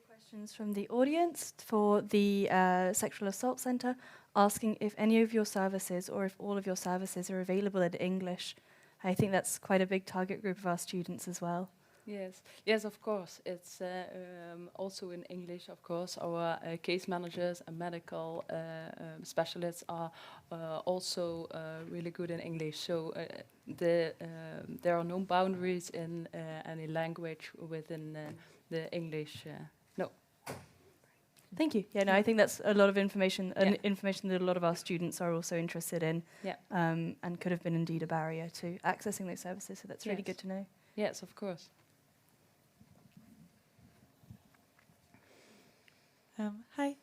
Questions from the audience for the Sexual Assault Centre, asking if any of your services or if all of your services are available in English. I think that's quite a big target group of our students as well. Yes, of course. It's also in English, of course. Our case managers and medical specialists are also really good in English. So there are no boundaries in any language within the English. No. Thank you. Yeah, no, I think that's a lot of information, information that a lot of our students are also interested in, and could have been indeed a barrier to accessing those services. So that's really good to know. Yes, of course. Hi,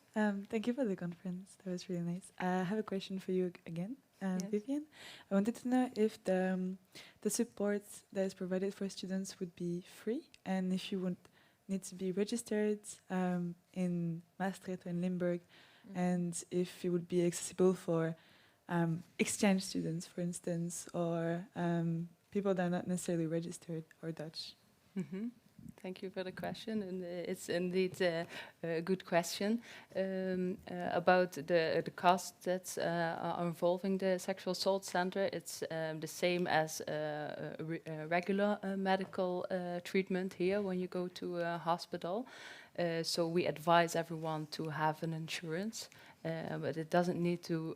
thank you for the conference. That was really nice. I have a question for you again, Vivian. I wanted to know if the support that is provided for students would be free, and if you would need to be registered in Maastricht or in Limburg, and if it would be accessible for exchange students, for instance, or people that are not necessarily registered or Dutch. Mm-hmm. Thank you for the question, and it's indeed a good question about the costs that are involving the Sexual Assault Center. It's the same as regular medical treatment here when you go to a hospital. So we advise everyone to have an insurance, but it doesn't need to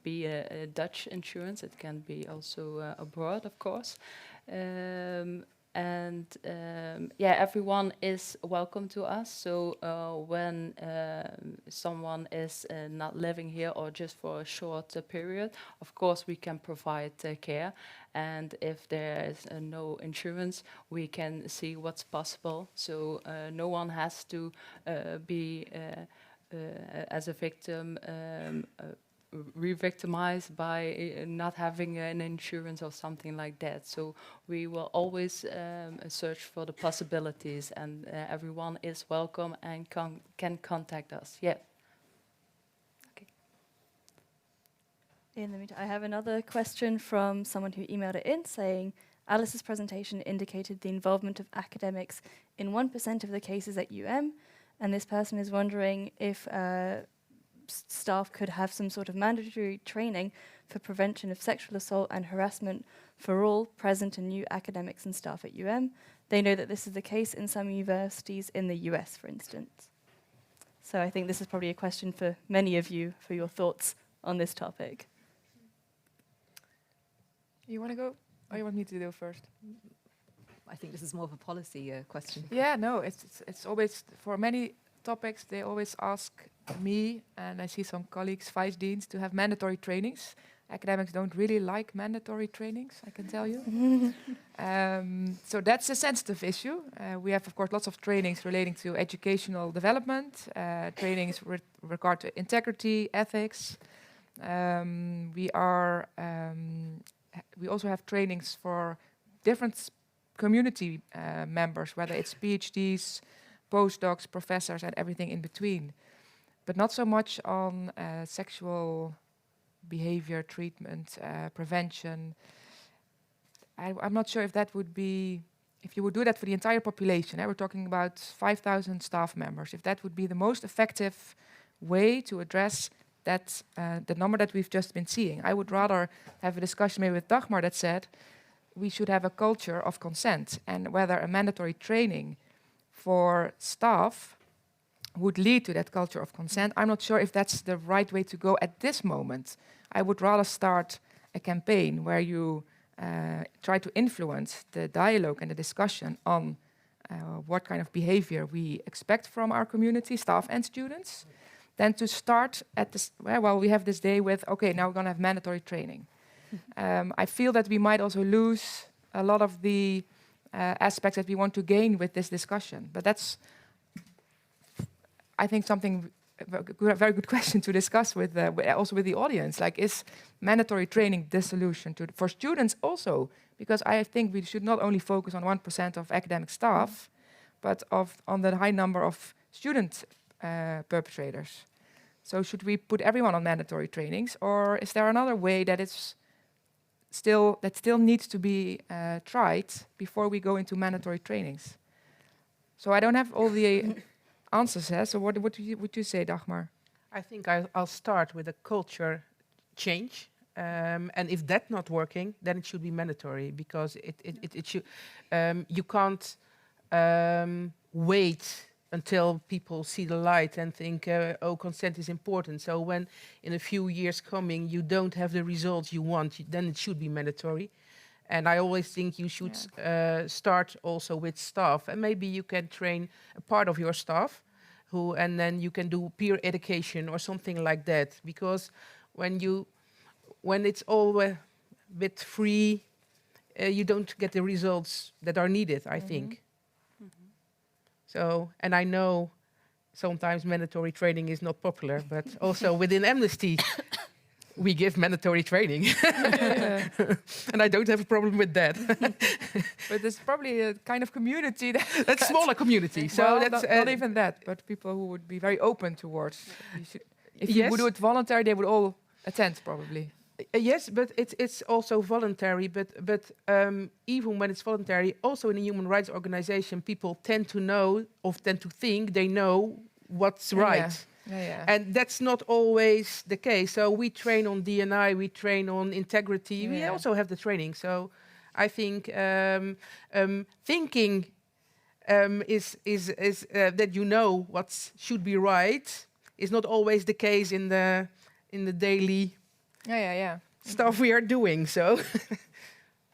be a Dutch insurance. It can be also abroad, of course. And everyone is welcome to us. So when someone is not living here or just for a short period, of course we can provide care. And if there is no insurance, we can see what's possible. So no one has to be as a victim re-victimized by not having an insurance or something like that. So we will always search for the possibilities, and everyone is welcome and can contact us. Yeah. Okay. In the meantime, I have another question from someone who emailed it in saying, Alice's presentation indicated the involvement of academics in 1% of the cases at UM, and this person is wondering if staff could have some sort of mandatory training for prevention of sexual assault and harassment for all present and new academics and staff at UM. They know that this is the case in some universities in the US, for instance. So I think this is probably a question for many of you for your thoughts on this topic. You want to go, or you want me to go first? I think this is more of a policy question. Yeah, no, it's always, for many topics, they always ask me, and I see some colleagues, vice deans, to have mandatory trainings. Academics don't really like mandatory trainings, I can tell you. So that's a sensitive issue. We have, of course, lots of trainings relating to educational development, trainings with regard to integrity, ethics. We also have trainings for different community members, whether it's PhDs, postdocs, professors, and everything in between. But not so much on sexual behavior, treatment, prevention. I'm not sure if that would be, if you would do that for the entire population. We're talking about 5,000 staff members. If that would be the most effective way to address that, the number that we've just been seeing. I would rather have a discussion maybe with Dagmar that said we should have a culture of consent, and whether a mandatory training for staff would lead to that culture of consent. I'm not sure if that's the right way to go at this moment. I would rather start a campaign where you try to influence the dialogue and the discussion on what kind of behavior we expect from our community, staff and students, than to start at this, well, we have this day with, okay, now we're going to have mandatory training. I feel that we might also lose a lot of the aspects that we want to gain with this discussion. But that's, I think, something, a very good question to discuss with also with the audience. Like, is mandatory training the solution for students also? Because I think we should not only focus on 1% of academic staff, but on the high number of student perpetrators. So should we put everyone on mandatory trainings, or is there another way that it's still needs to be tried before we go into mandatory trainings? So I don't have all the answers. So what would you say, Dagmar? I think I'll start with a culture change. And if that's not working, then it should be mandatory, because it should. You can't wait until people see the light and think, oh, consent is important. So when in a few years coming you don't have the results you want, then it should be mandatory. And I always think you should start also with staff, and maybe you can train a part of your staff, and then you can do peer education or something like that. Because when it's all a bit free, you don't get the results that are needed, I think. So, and I know sometimes mandatory training is not popular, but also within Amnesty, we give mandatory training. And I don't have a problem with that. But there's probably a kind of community that's smaller community. So well, that's not even that, but people who would be very open towards. If you would do it voluntary, they would all attend probably. Yes, but it's also voluntary. But even when it's voluntary, also in a human rights organization, people tend to know or tend to think they know what's right. And that's not always the case. So we train on D&I, we train on integrity. We also have the training. So I think thinking is that you know what should be right is not always the case in the daily stuff we are doing. So.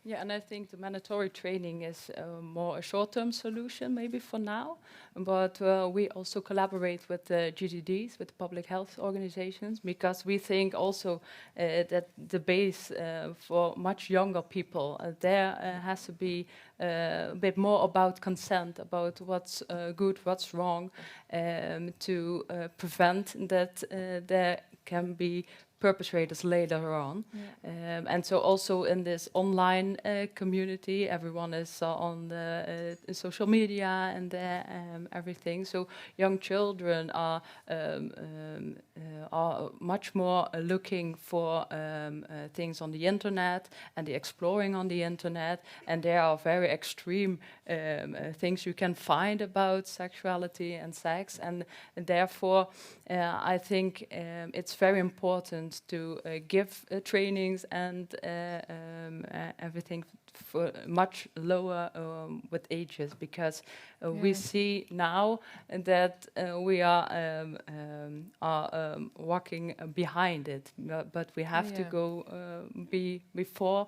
Yeah, and I think the mandatory training is more a short-term solution maybe for now, but we also collaborate with the GDDs, with the public health organizations, because we think also that the base for much younger people, there has to be a bit more about consent, about what's good, what's wrong, to prevent that there can be perpetrators later on. And so also in this online community, everyone is on the social media and everything. So young children are much more looking for things on the internet and the exploring on the internet. And there are very extreme things you can find about sexuality and sex. And therefore, I think it's very important to give trainings and everything much lower with ages, because we see now that we are walking behind it, but we have to go before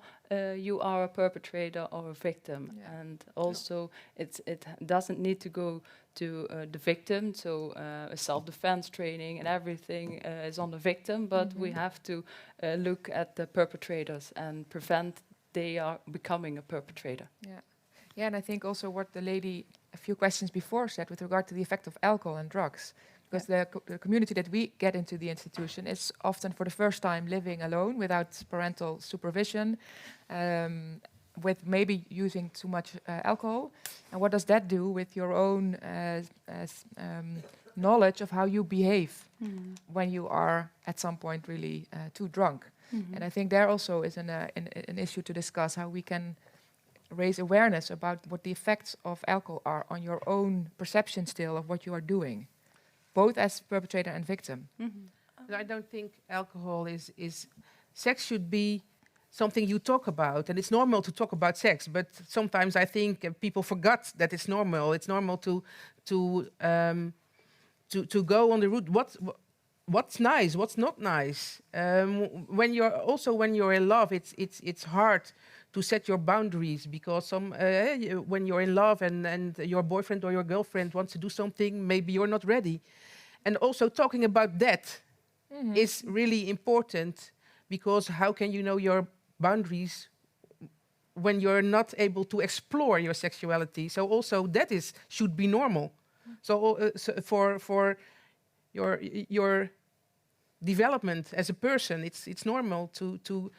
you are a perpetrator or a victim, and also it doesn't need to go to the victim, so self-defense training and everything is on the victim, but we have to look at the perpetrators and prevent they are becoming a perpetrator. Yeah, and I think also what the lady a few questions before said with regard to the effect of alcohol and drugs, because the community that we get into the institution is often for the first time living alone without parental supervision, with maybe using too much alcohol. And what does that do with your own knowledge of how you behave when you are at some point really too drunk? And I think there also is an issue to discuss, how we can raise awareness about what the effects of alcohol are on your own perception still of what you are doing, both as perpetrator and victim. I don't think alcohol is sex should be something you talk about, and it's normal to talk about sex, but sometimes I think people forgot that it's normal. It's normal to go on the route. What's nice? What's not nice? When you're in love, it's hard to set your boundaries, because when you're in love and your boyfriend or your girlfriend wants to do something, maybe you're not ready. And also talking about that is really important, because how can you know your boundaries when you're not able to explore your sexuality? So also that should be normal. So for your development as a person, it's normal to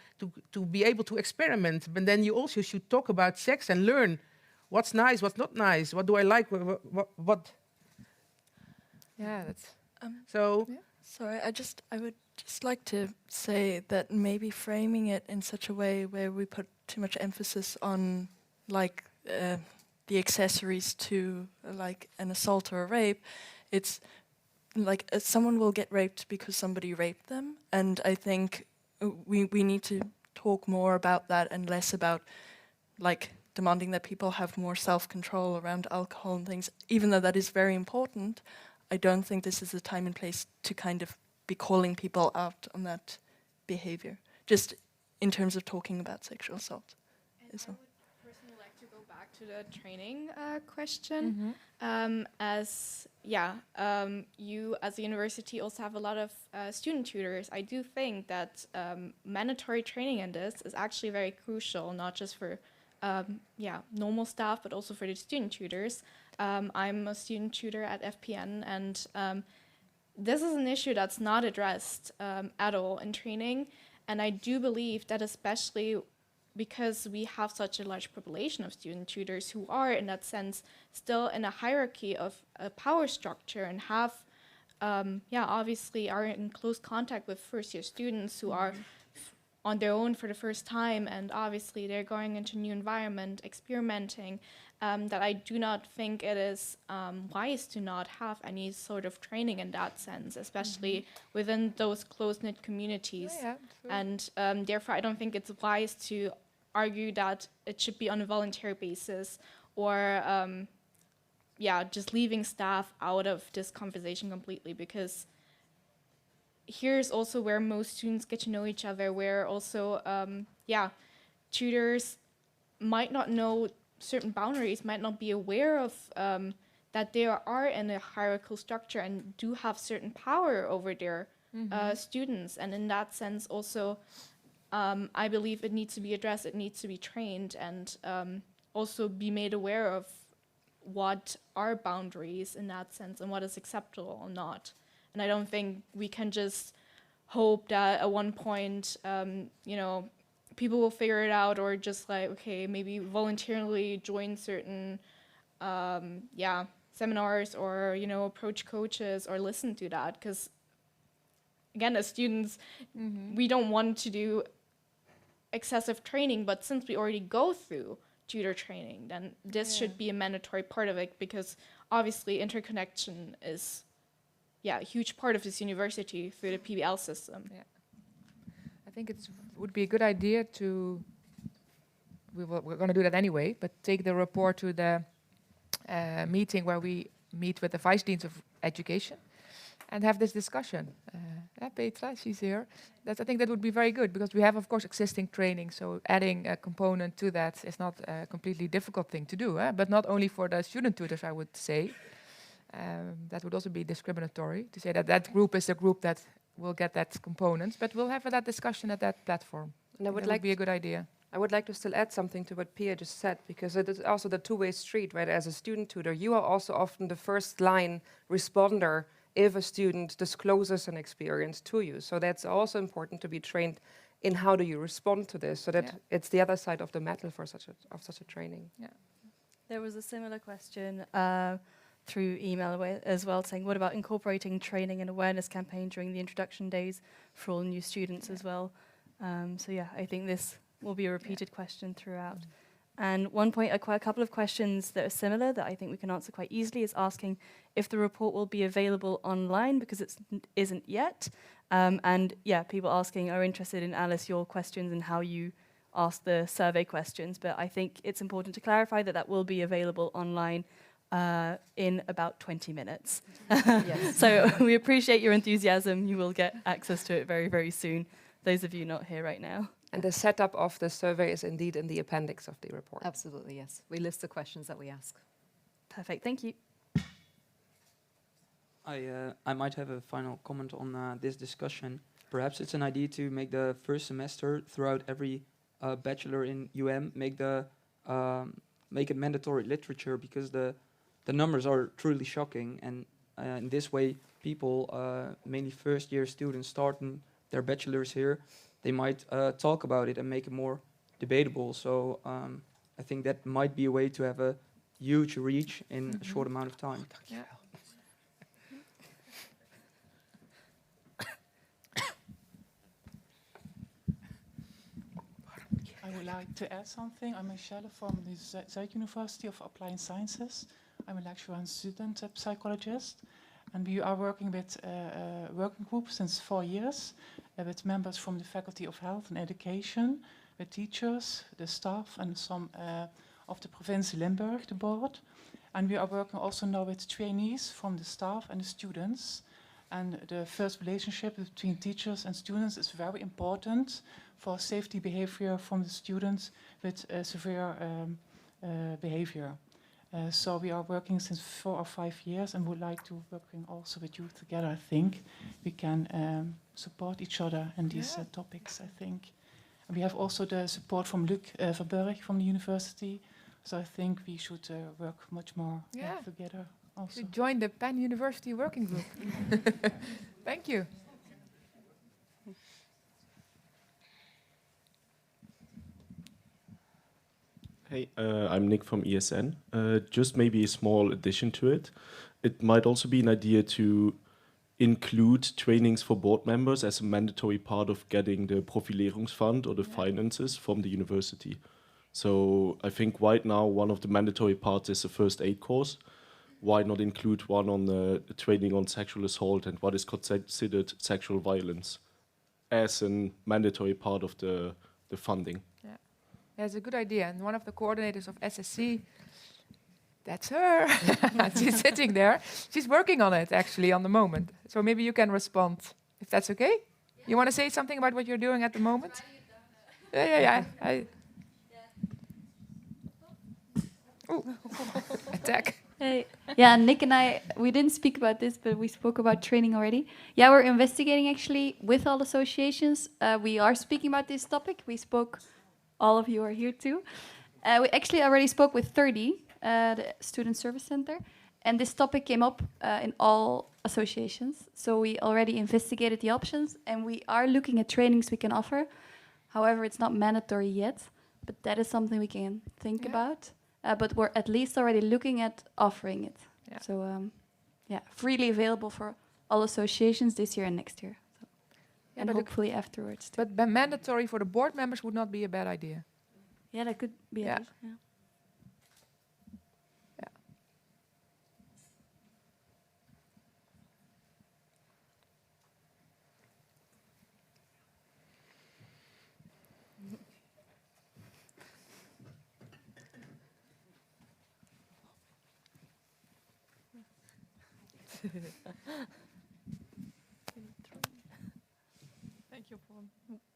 be able to experiment, but then you also should talk about sex and learn what's nice, what's not nice, what do I like, what. Yeah, that's so. Yeah. Sorry, I would just like to say that maybe framing it in such a way where we put too much emphasis on like the accessories to like an assault or a rape, it's like someone will get raped because somebody raped them, and I think we need to talk more about that and less about like demanding that people have more self-control around alcohol and things. Even though that is very important, I don't think this is the time and place to kind of be calling people out on that behavior, just in terms of talking about sexual assault. I would personally like to go back to the training question. You as a university also have a lot of student tutors. I do think that mandatory training in this is actually very crucial, not just for normal staff, but also for the student tutors. I'm a student tutor at FPN, and this is an issue that's not addressed at all in training. And I do believe that, especially because we have such a large population of student tutors who are, in that sense, still in a hierarchy of a power structure and have, obviously are in close contact with first-year students who are on their own for the first time, and obviously they're going into a new environment, experimenting, that I do not think it is wise to not have any sort of training in that sense, especially within those close-knit communities. And therefore, I don't think it's wise to argue that it should be on a voluntary basis, or just leaving staff out of this conversation completely, because here's also where most students get to know each other, where also, tutors might not know certain boundaries, might not be aware of that they are in a hierarchical structure and do have certain power over their students. And in that sense also, I believe it needs to be addressed, it needs to be trained, and also be made aware of what are boundaries in that sense and what is acceptable or not. And I don't think we can just hope that at one point, people will figure it out, or just like, okay, maybe voluntarily join certain, seminars, or, approach coaches or listen to that. Because, again, as students, we don't want to do excessive training, but since we already go through tutor training, then this should be a mandatory part of it, because obviously interconnection is a huge part of this university through the PBL system. I think it would be a good idea to we're going to do that anyway, but take the report to the meeting where we meet with the Vice Deans of Education and have this discussion. Petra, she's here. I think that would be very good because we have, of course, existing training. So adding a component to that is not a completely difficult thing to do. But not only for the student tutors, I would say. That would also be discriminatory to say that that group is the group that will get that component. But we'll have that discussion at that platform. And I would that would be a good idea. I would like to still add something to what Pia just said, because it is also the two-way street, right? As a student tutor, you are also often the first line responder if a student discloses an experience to you. So that's also important to be trained in how do you respond to this, so that it's the other side of the metal for such a training. Yeah. There was a similar question through email as well, saying, what about incorporating training and awareness campaign during the introduction days for all new students as well? So yeah, I think this will be a repeated question throughout. And one point, a couple of questions that are similar that I think we can answer quite easily is asking if the report will be available online, because it isn't yet. And yeah, people asking are interested in, Alice, your questions and how you ask the survey questions. But I think it's important to clarify that that will be available online in about 20 minutes. So we appreciate your enthusiasm. You will get access to it very, very soon, those of you not here right now. And the setup of the survey is indeed in the appendix of the report. Absolutely, yes. We list the questions that we ask. Perfect, thank you. I might have a final comment on this discussion. Perhaps it's an idea to make the first semester throughout every bachelor in make it mandatory literature, because the numbers are truly shocking, and in this way people, mainly first year students starting their bachelors here, they might talk about it and make it more debatable. So I think that might be a way to have a huge reach in a short amount of time. Yeah. I would like to add something. I'm Michelle from the Zuid University of Applied Sciences. I'm a lecturer and student psychologist. And we are working with a working group since 4 years with members from the Faculty of Health and Education, with teachers, the staff, and some of the Provincie Limburg, the board. And we are working also now with trainees from the staff and the students. And the first relationship between teachers and students is very important for safety behavior from the students with severe behavior. So we are working since 4 or 5 years and would like to working also with you together. I think we can support each other in these topics, I think. And we have also the support from Luc Verburg from the university. So I think we should work much more together also. To join the Pan University Working Group. Thank you. Hey, I'm Nick from ESN. Just maybe a small addition to it. It might also be an idea to include trainings for board members as a mandatory part of getting the Profileringsfund or the finances from the university. So I think right now one of the mandatory parts is the first aid course. Why not include one on the training on sexual assault and what is considered sexual violence as a mandatory part of the funding? Yeah, it's a good idea. And one of the coordinators of SSC, that's her. She's sitting there. She's working on it, actually, on the moment. So maybe you can respond, if that's okay? Yeah. You want to say something about what you're doing at the moment? Yeah. Ooh, attack. Hey. Yeah, Nick and I, we didn't speak about this, but we spoke about training already. Yeah, we're investigating, actually, with all associations. We are speaking about this topic. We spoke... All of you are here too. We actually already spoke with 30, the Student Service Center, and this topic came up in all associations. So we already investigated the options, and we are looking at trainings we can offer. However, it's not mandatory yet, but that is something we can think about. But we're at least already looking at offering it. Yeah. So, freely available for all associations this year and next year. And hopefully afterwards. But mandatory for the board members would not be a bad idea. Yeah, that could be. Yeah.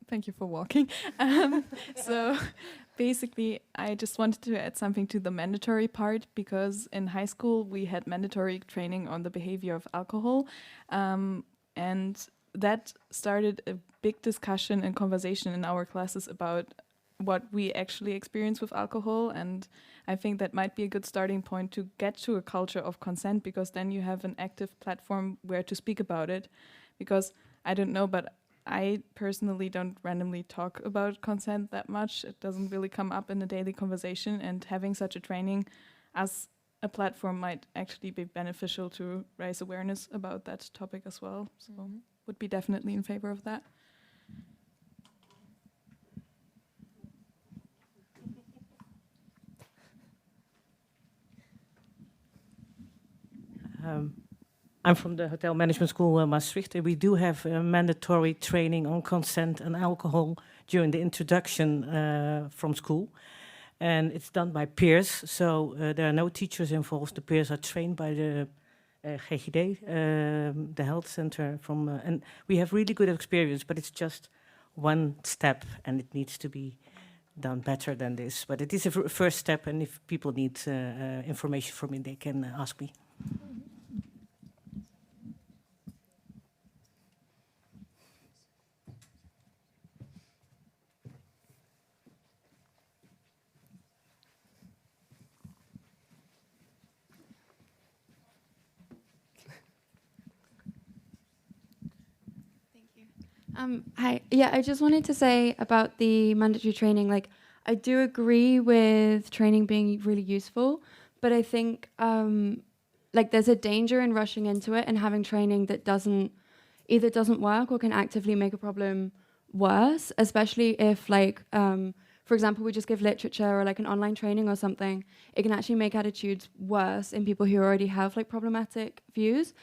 Thank you for walking. So basically, I just wanted to add something to the mandatory part, because in high school we had mandatory training on the behavior of alcohol, and that started a big discussion and conversation in our classes about what we actually experience with alcohol. And I think that might be a good starting point to get to a culture of consent, because then you have an active platform where to speak about it. Because I don't know, but I personally don't randomly talk about consent that much. It doesn't really come up in a daily conversation, and having such a training as a platform might actually be beneficial to raise awareness about that topic as well. So would be definitely in favor of that. I'm from the Hotel Management School Maastricht. We do have mandatory training on consent and alcohol during the introduction from school. And it's done by peers, so there are no teachers involved. The peers are trained by the GGD, the health center. And we have really good experience, but it's just one step, and it needs to be done better than this. But it is a first step, and if people need information from me, they can ask me. Hi. Yeah, I just wanted to say about the mandatory training, like, I do agree with training being really useful, but I think, like, there's a danger in rushing into it and having training that either doesn't work or can actively make a problem worse, especially if, like, for example, we just give literature or, like, an online training or something. It can actually make attitudes worse in people who already have, like, problematic views.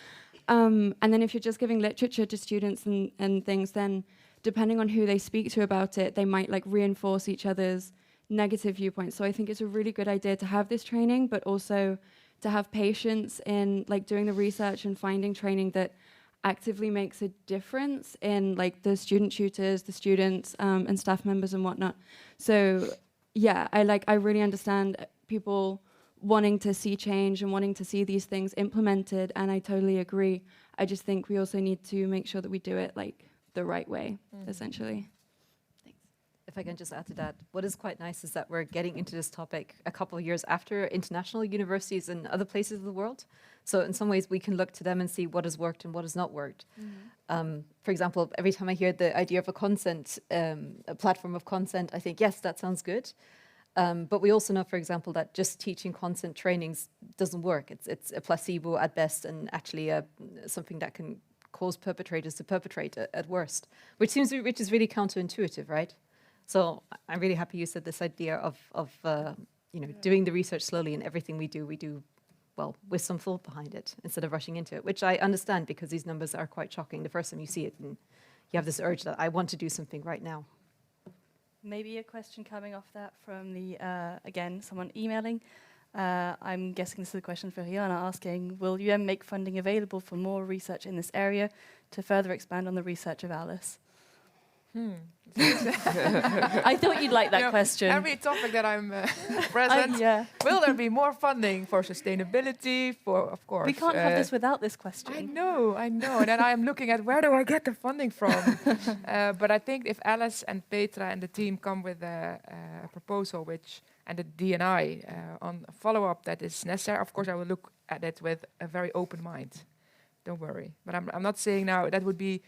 And then if you're just giving literature to students and things, then depending on who they speak to about it, they might like reinforce each other's negative viewpoints. So I think it's a really good idea to have this training, but also to have patience in like doing the research and finding training that actively makes a difference in like the student tutors, the students, and staff members and whatnot. So yeah, I really understand people wanting to see change and wanting to see these things implemented, and I totally agree. I just think we also need to make sure that we do it like the right way, essentially. Thanks. If I can just add to that, what is quite nice is that we're getting into this topic a couple of years after international universities in other places of the world. So in some ways we can look to them and see what has worked and what has not worked. For example, every time I hear the idea of a consent, a platform of consent, I think, yes, that sounds good. But we also know, for example, that just teaching consent trainings doesn't work. It's a placebo at best, and actually something that can cause perpetrators to perpetrate at worst, which is really counterintuitive, right? So I'm really happy you said this idea of doing the research slowly, and everything we do well with some thought behind it instead of rushing into it, which I understand because these numbers are quite shocking the first time you see it, and you have this urge that I want to do something right now. Maybe a question coming off that from the, again, someone emailing. I'm guessing this is a question for Rianne, asking, will UM make funding available for more research in this area to further expand on the research of Alice? I thought you'd like that question. Every topic that I'm present, will there be more funding for sustainability, of course. We can't have this without this question. I know. And then I'm looking at where do I get the funding from? But I think if Alice and Petra and the team come with a proposal and the D&I on a follow-up that is necessary, of course I will look at it with a very open mind. Don't worry. But I'm not saying now that would be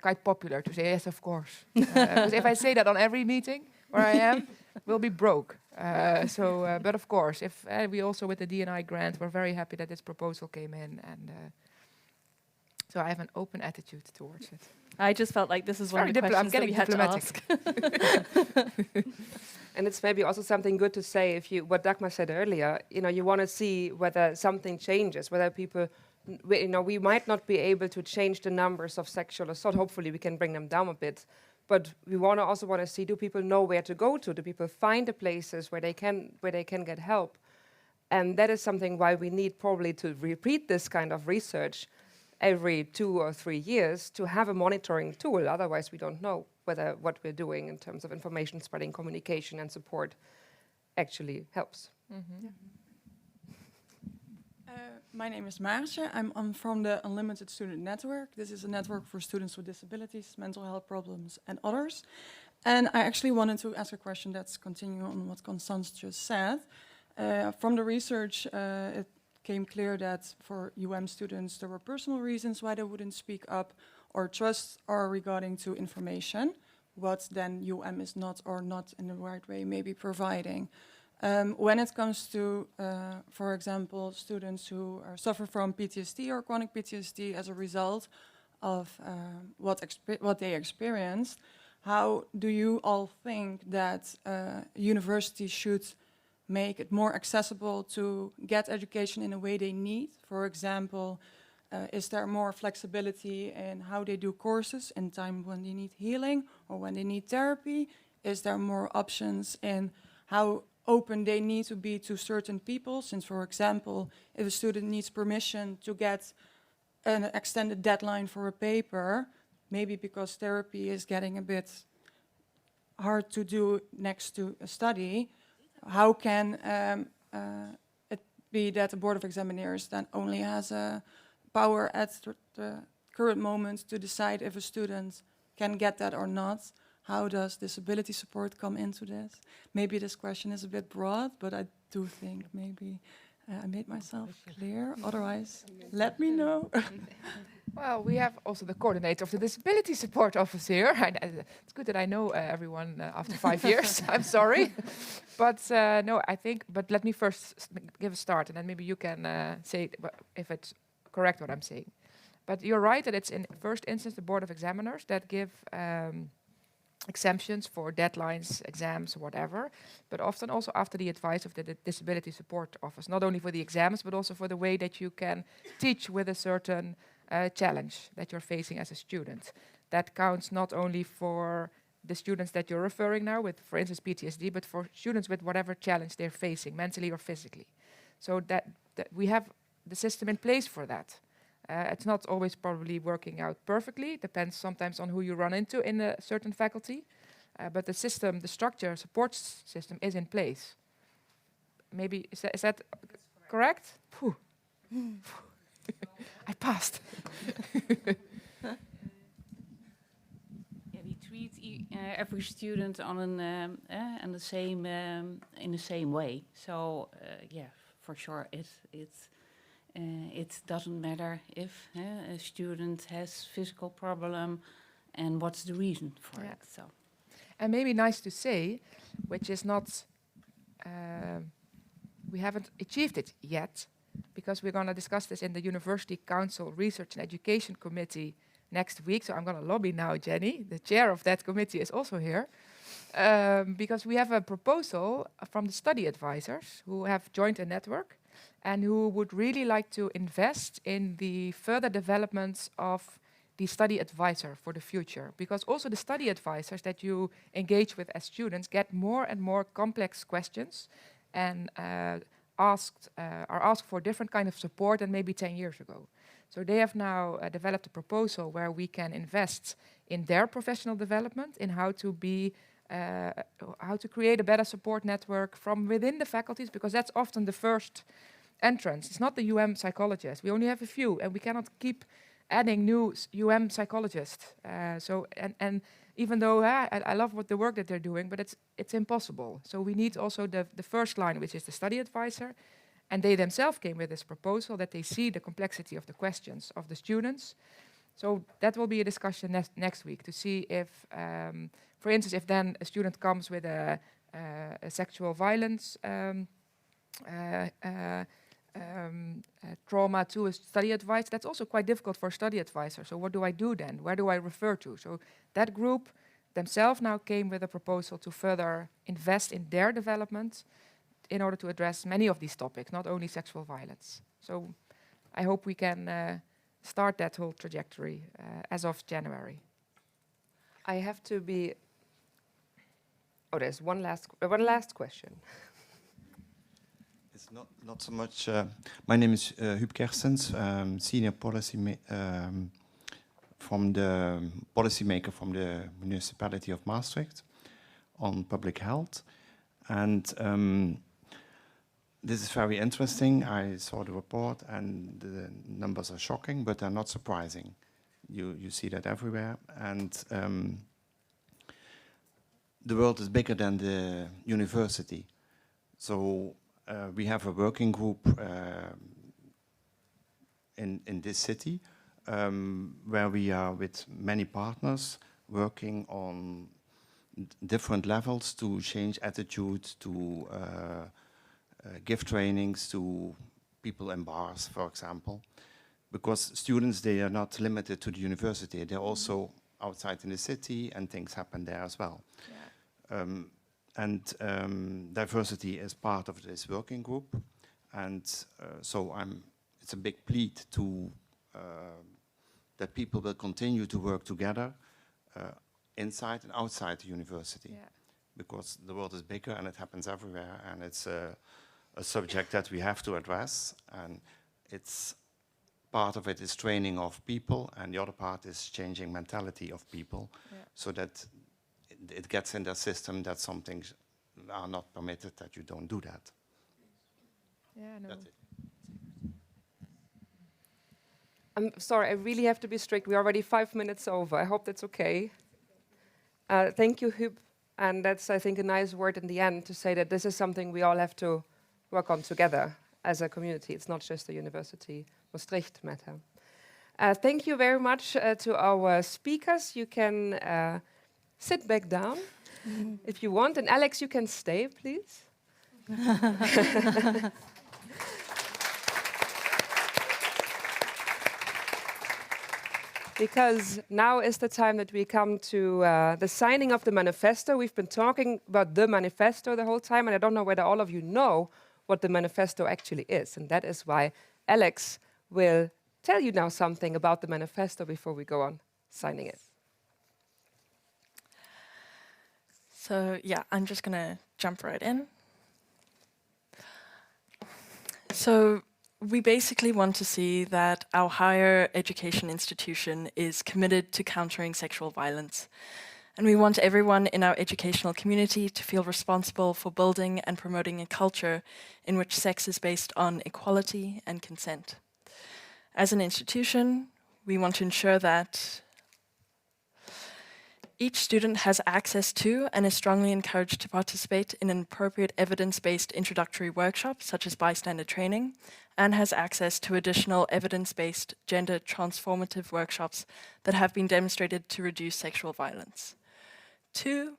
quite popular to say, yes, of course. Because if I say that on every meeting where I am, we'll be broke. But of course, if we also with the D&I grant, we're very happy that this proposal came in. And so I have an open attitude towards it. I just felt like this is one of the questions that we had to ask. And it's maybe also something good to say, what Dagmar said earlier, you want to see whether something changes, whether people... We might not be able to change the numbers of sexual assault. Hopefully, we can bring them down a bit. But we also want to see: do people know where to go to? Do people find the places where they can get help? And that is something why we need probably to repeat this kind of research every 2 or 3 years to have a monitoring tool. Otherwise, we don't know whether what we're doing in terms of information spreading, communication, and support actually helps. My name is Maartje. I'm from the Unlimited Student Network. This is a network for students with disabilities, mental health problems, and others. And I actually wanted to ask a question that's continuing on what Constance just said. From the research, it became clear that for UM students, there were personal reasons why they wouldn't speak up or trust or regarding to information, what then UM is not or not in the right way maybe providing. When it comes to, for example, students who suffer from PTSD or chronic PTSD as a result of what they experienced, how do you all think that universities should make it more accessible to get education in a way they need? For example, is there more flexibility in how they do courses in time when they need healing or when they need therapy? Is there more options in how open they need to be to certain people? Since, for example, if a student needs permission to get an extended deadline for a paper, maybe because therapy is getting a bit hard to do next to a study, how can it be that the Board of Examiners then only has a power at the current moment to decide if a student can get that or not? How does disability support come into this? Maybe this question is a bit broad, but I do think maybe I made myself clear. Otherwise, let me know. Well, we have also the coordinator of the Disability Support Office here. It's good that I know everyone after 5 years. I'm sorry. But no, I think, but let me first give a start, and then maybe you can say if it's correct what I'm saying. But you're right that it's in first instance the Board of Examiners that give exemptions for deadlines, exams, whatever, but often also after the advice of the Disability Support Office, not only for the exams, but also for the way that you can teach with a certain challenge that you're facing as a student. That counts not only for the students that you're referring now with, for instance, PTSD, but for students with whatever challenge they're facing, mentally or physically. So that we have the system in place for that. It's not always probably working out perfectly. Depends sometimes on who you run into in a certain faculty. But the system, the structure, support system is in place. Maybe, is that correct? I passed. Yeah, we treat every student on in the same way. So yeah, for sure, it doesn't matter if a student has physical problem and what's the reason for it. So, and maybe nice to say, which is not, we haven't achieved it yet, because we're going to discuss this in the University Council Research and Education Committee next week. So I'm going to lobby now, Jenny. The chair of that committee is also here. Because we have a proposal from the study advisors who have joined a network and who would really like to invest in the further developments of the study advisor for the future. Because also the study advisors that you engage with as students get more and more complex questions and are asked for different kind of support than maybe 10 years ago. So they have now developed a proposal where we can invest in their professional development, in how to create a better support network from within the faculties, because that's often the first entrance. It's not the UM psychologists. We only have a few, and we cannot keep adding new UM psychologists. And even though I love what the work that they're doing, but it's impossible. So we need also the first line, which is the study advisor, and they themselves came with this proposal that they see the complexity of the questions of the students. So that will be a discussion next week to see if, for instance, if then a student comes with a sexual violence trauma to a study advisor, that's also quite difficult for a study advisor. So what do I do then? Where do I refer to? So that group themselves now came with a proposal to further invest in their development in order to address many of these topics, not only sexual violence. So I hope we can start that whole trajectory as of January. I have to be... Oh, there's one last question. It's not so much. My name is Huub Kerstens, senior from the policymaker from the municipality of Maastricht on public health, and this is very interesting. I saw the report, and the numbers are shocking, but they're not surprising. You see that everywhere, and the world is bigger than the university. So we have a working group in this city where we are with many partners working on different levels to change attitudes, to give trainings to people in bars, for example. Because students, they are not limited to the university. They're also outside in the city, and things happen there as well. Yeah. Diversity is part of this working group, and so it's a big plea to that people will continue to work together inside and outside the university, yeah. Because the world is bigger and it happens everywhere, and it's a subject that we have to address, and it's part of it is training of people, and the other part is changing mentality of people, yeah. So that it gets in their system that some things are not permitted, that you don't do that. Yeah, no. That's it. I'm sorry, I really have to be strict. We're already 5 minutes over. I hope that's okay. Thank you, Huub. And that's, I think, a nice word in the end to say that this is something we all have to work on together as a community. It's not just a university Maastricht matter. Thank you very much to our speakers. You can sit back down if you want. And Alex, you can stay, please. Because now is the time that we come to the signing of the manifesto. We've been talking about the manifesto the whole time, and I don't know whether all of you know what the manifesto actually is. And that is why Alex will tell you now something about the manifesto before we go on signing it. So yeah, I'm just gonna jump right in. So we basically want to see that our higher education institution is committed to countering sexual violence. And we want everyone in our educational community to feel responsible for building and promoting a culture in which sex is based on equality and consent. As an institution, we want to ensure that each student has access to and is strongly encouraged to participate in an appropriate evidence-based introductory workshop, such as bystander training, and has access to additional evidence-based gender transformative workshops that have been demonstrated to reduce sexual violence. 2,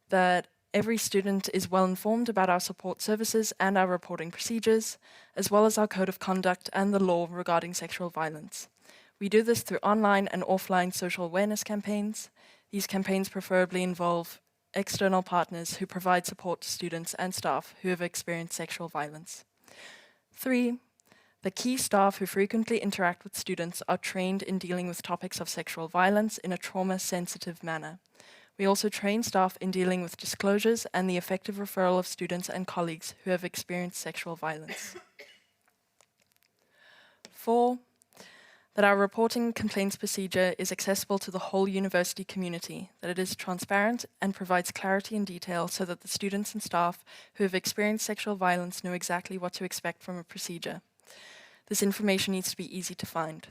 that every student is well informed about our support services and our reporting procedures, as well as our code of conduct and the law regarding sexual violence. We do this through online and offline social awareness campaigns. These campaigns preferably involve external partners who provide support to students and staff who have experienced sexual violence. 3, the key staff who frequently interact with students are trained in dealing with topics of sexual violence in a trauma-sensitive manner. We also train staff in dealing with disclosures and the effective referral of students and colleagues who have experienced sexual violence. 4, that our reporting complaints procedure is accessible to the whole university community, that it is transparent and provides clarity and detail so that the students and staff who have experienced sexual violence know exactly what to expect from a procedure. This information needs to be easy to find.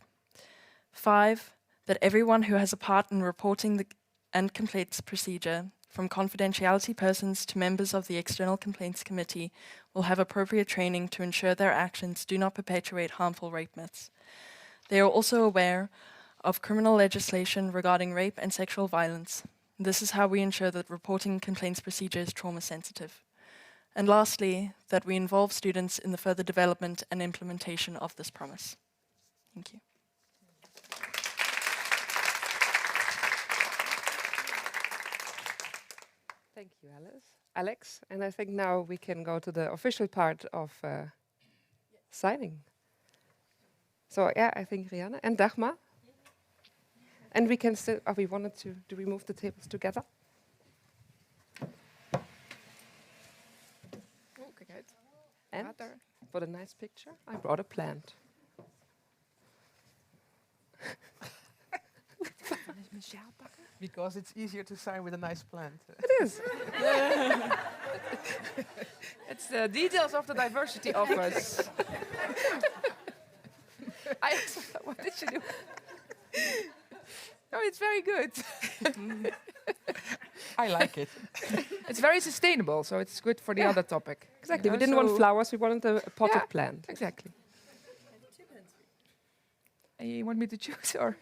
5, that everyone who has a part in reporting and complaints procedure, from confidentiality persons to members of the External Complaints Committee, will have appropriate training to ensure their actions do not perpetuate harmful rape myths. They are also aware of criminal legislation regarding rape and sexual violence. This is how we ensure that reporting complaints procedure is trauma sensitive. And lastly, that we involve students in the further development and implementation of this promise. Thank you. Thank you, Alex. And I think now we can go to the official part of signing. So yeah, I think Rianne and Dagmar. And we can still, we wanted to, do we move the tables together? Oh, kijk uit. And for the nice picture, I brought a plant. Because it's easier to sign with a nice plant. It is. It's the details of the diversity office. What did you do? No, it's very good. I like it. It's very sustainable, so it's good for the other topic. Exactly. We didn't want flowers, we wanted a potted plant. Exactly. And you want me to choose, or?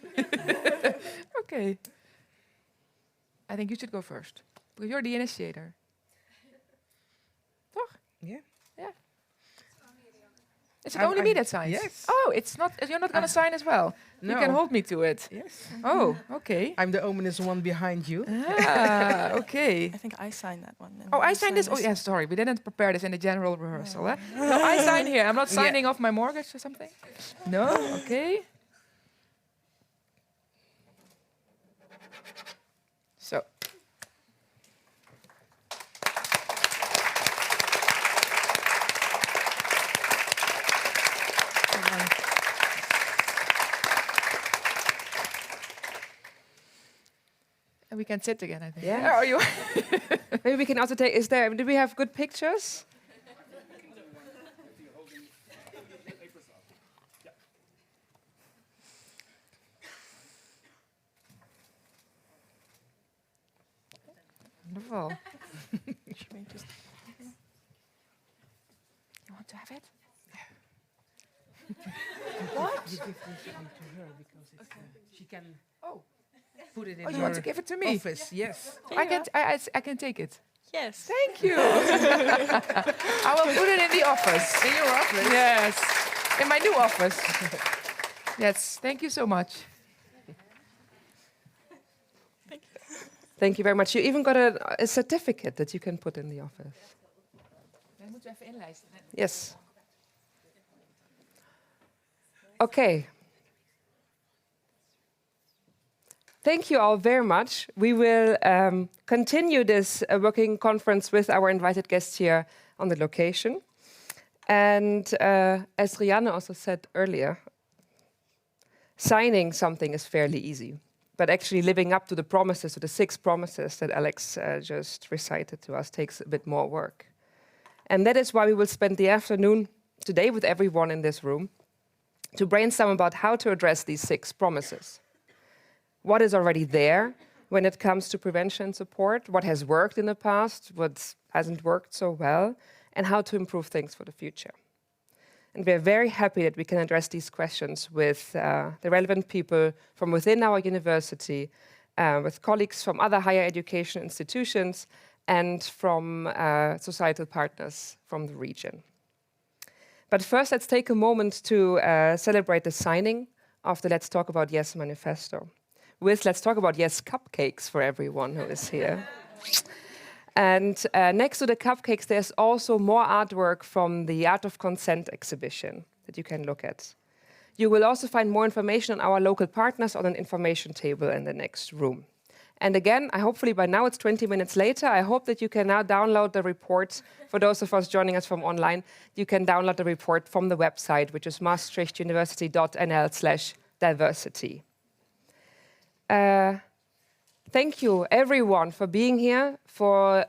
Okay. I think you should go first, because you're the initiator. Toch? Yeah. Yeah. Is it only me that signs? Yes. Oh, it's not. You're not going to sign as well. No. You can hold me to it. Yes. Oh, okay. I'm the ominous one behind you. Ah, okay. I think I signed that one. Oh, I signed this. Oh, yeah, sorry. We didn't prepare this in the general rehearsal. Eh? No, I sign here. I'm not signing off my mortgage or something. No? Okay. So. And we can sit again, I think. Yeah. Are you? Maybe we can also take. Do we have good pictures? Wonderful. Should we just? You want to have it? What? You give this one to her because it's, she can put it in Oh, you her want to give it to me? office. Yes. I can take it. Yes. Thank you. I will put it in the office. In your office? Yes. In my new office. Yes. Thank you so much. Thank you very much. You even got a certificate that you can put in the office. Dan moeten we even inlijsten. Yes. Okay. Thank you all very much. We will continue this working conference with our invited guests here on the location. And as Rianne also said earlier, signing something is fairly easy. But actually living up to the promises, to the 6 promises that Alex just recited to us, takes a bit more work. And that is why we will spend the afternoon today with everyone in this room to brainstorm about how to address these 6 promises. What is already there when it comes to prevention support, what has worked in the past, what hasn't worked so well, and how to improve things for the future. And we're very happy that we can address these questions with the relevant people from within our university, with colleagues from other higher education institutions, and from societal partners from the region. But first, let's take a moment to celebrate the signing of the Let's Talk About Yes Manifesto, with Let's Talk About Yes cupcakes for everyone who is here. And next to the cupcakes, there's also more artwork from the Art of Consent exhibition that you can look at. You will also find more information on our local partners on an information table in the next room. And again, hopefully by now it's 20 minutes later. I hope that you can now download the report. For those of us joining us from online, you can download the report from the website, which is maastrichtuniversity.nl/diversity. Thank you, everyone, for being here, for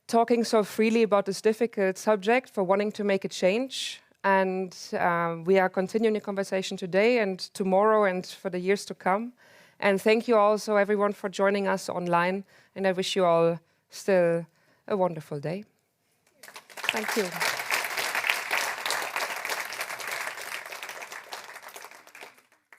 talking so freely about this difficult subject, for wanting to make a change. And we are continuing the conversation today and tomorrow and for the years to come. And thank you also, everyone, for joining us online. And I wish you all still a wonderful day. Thank you.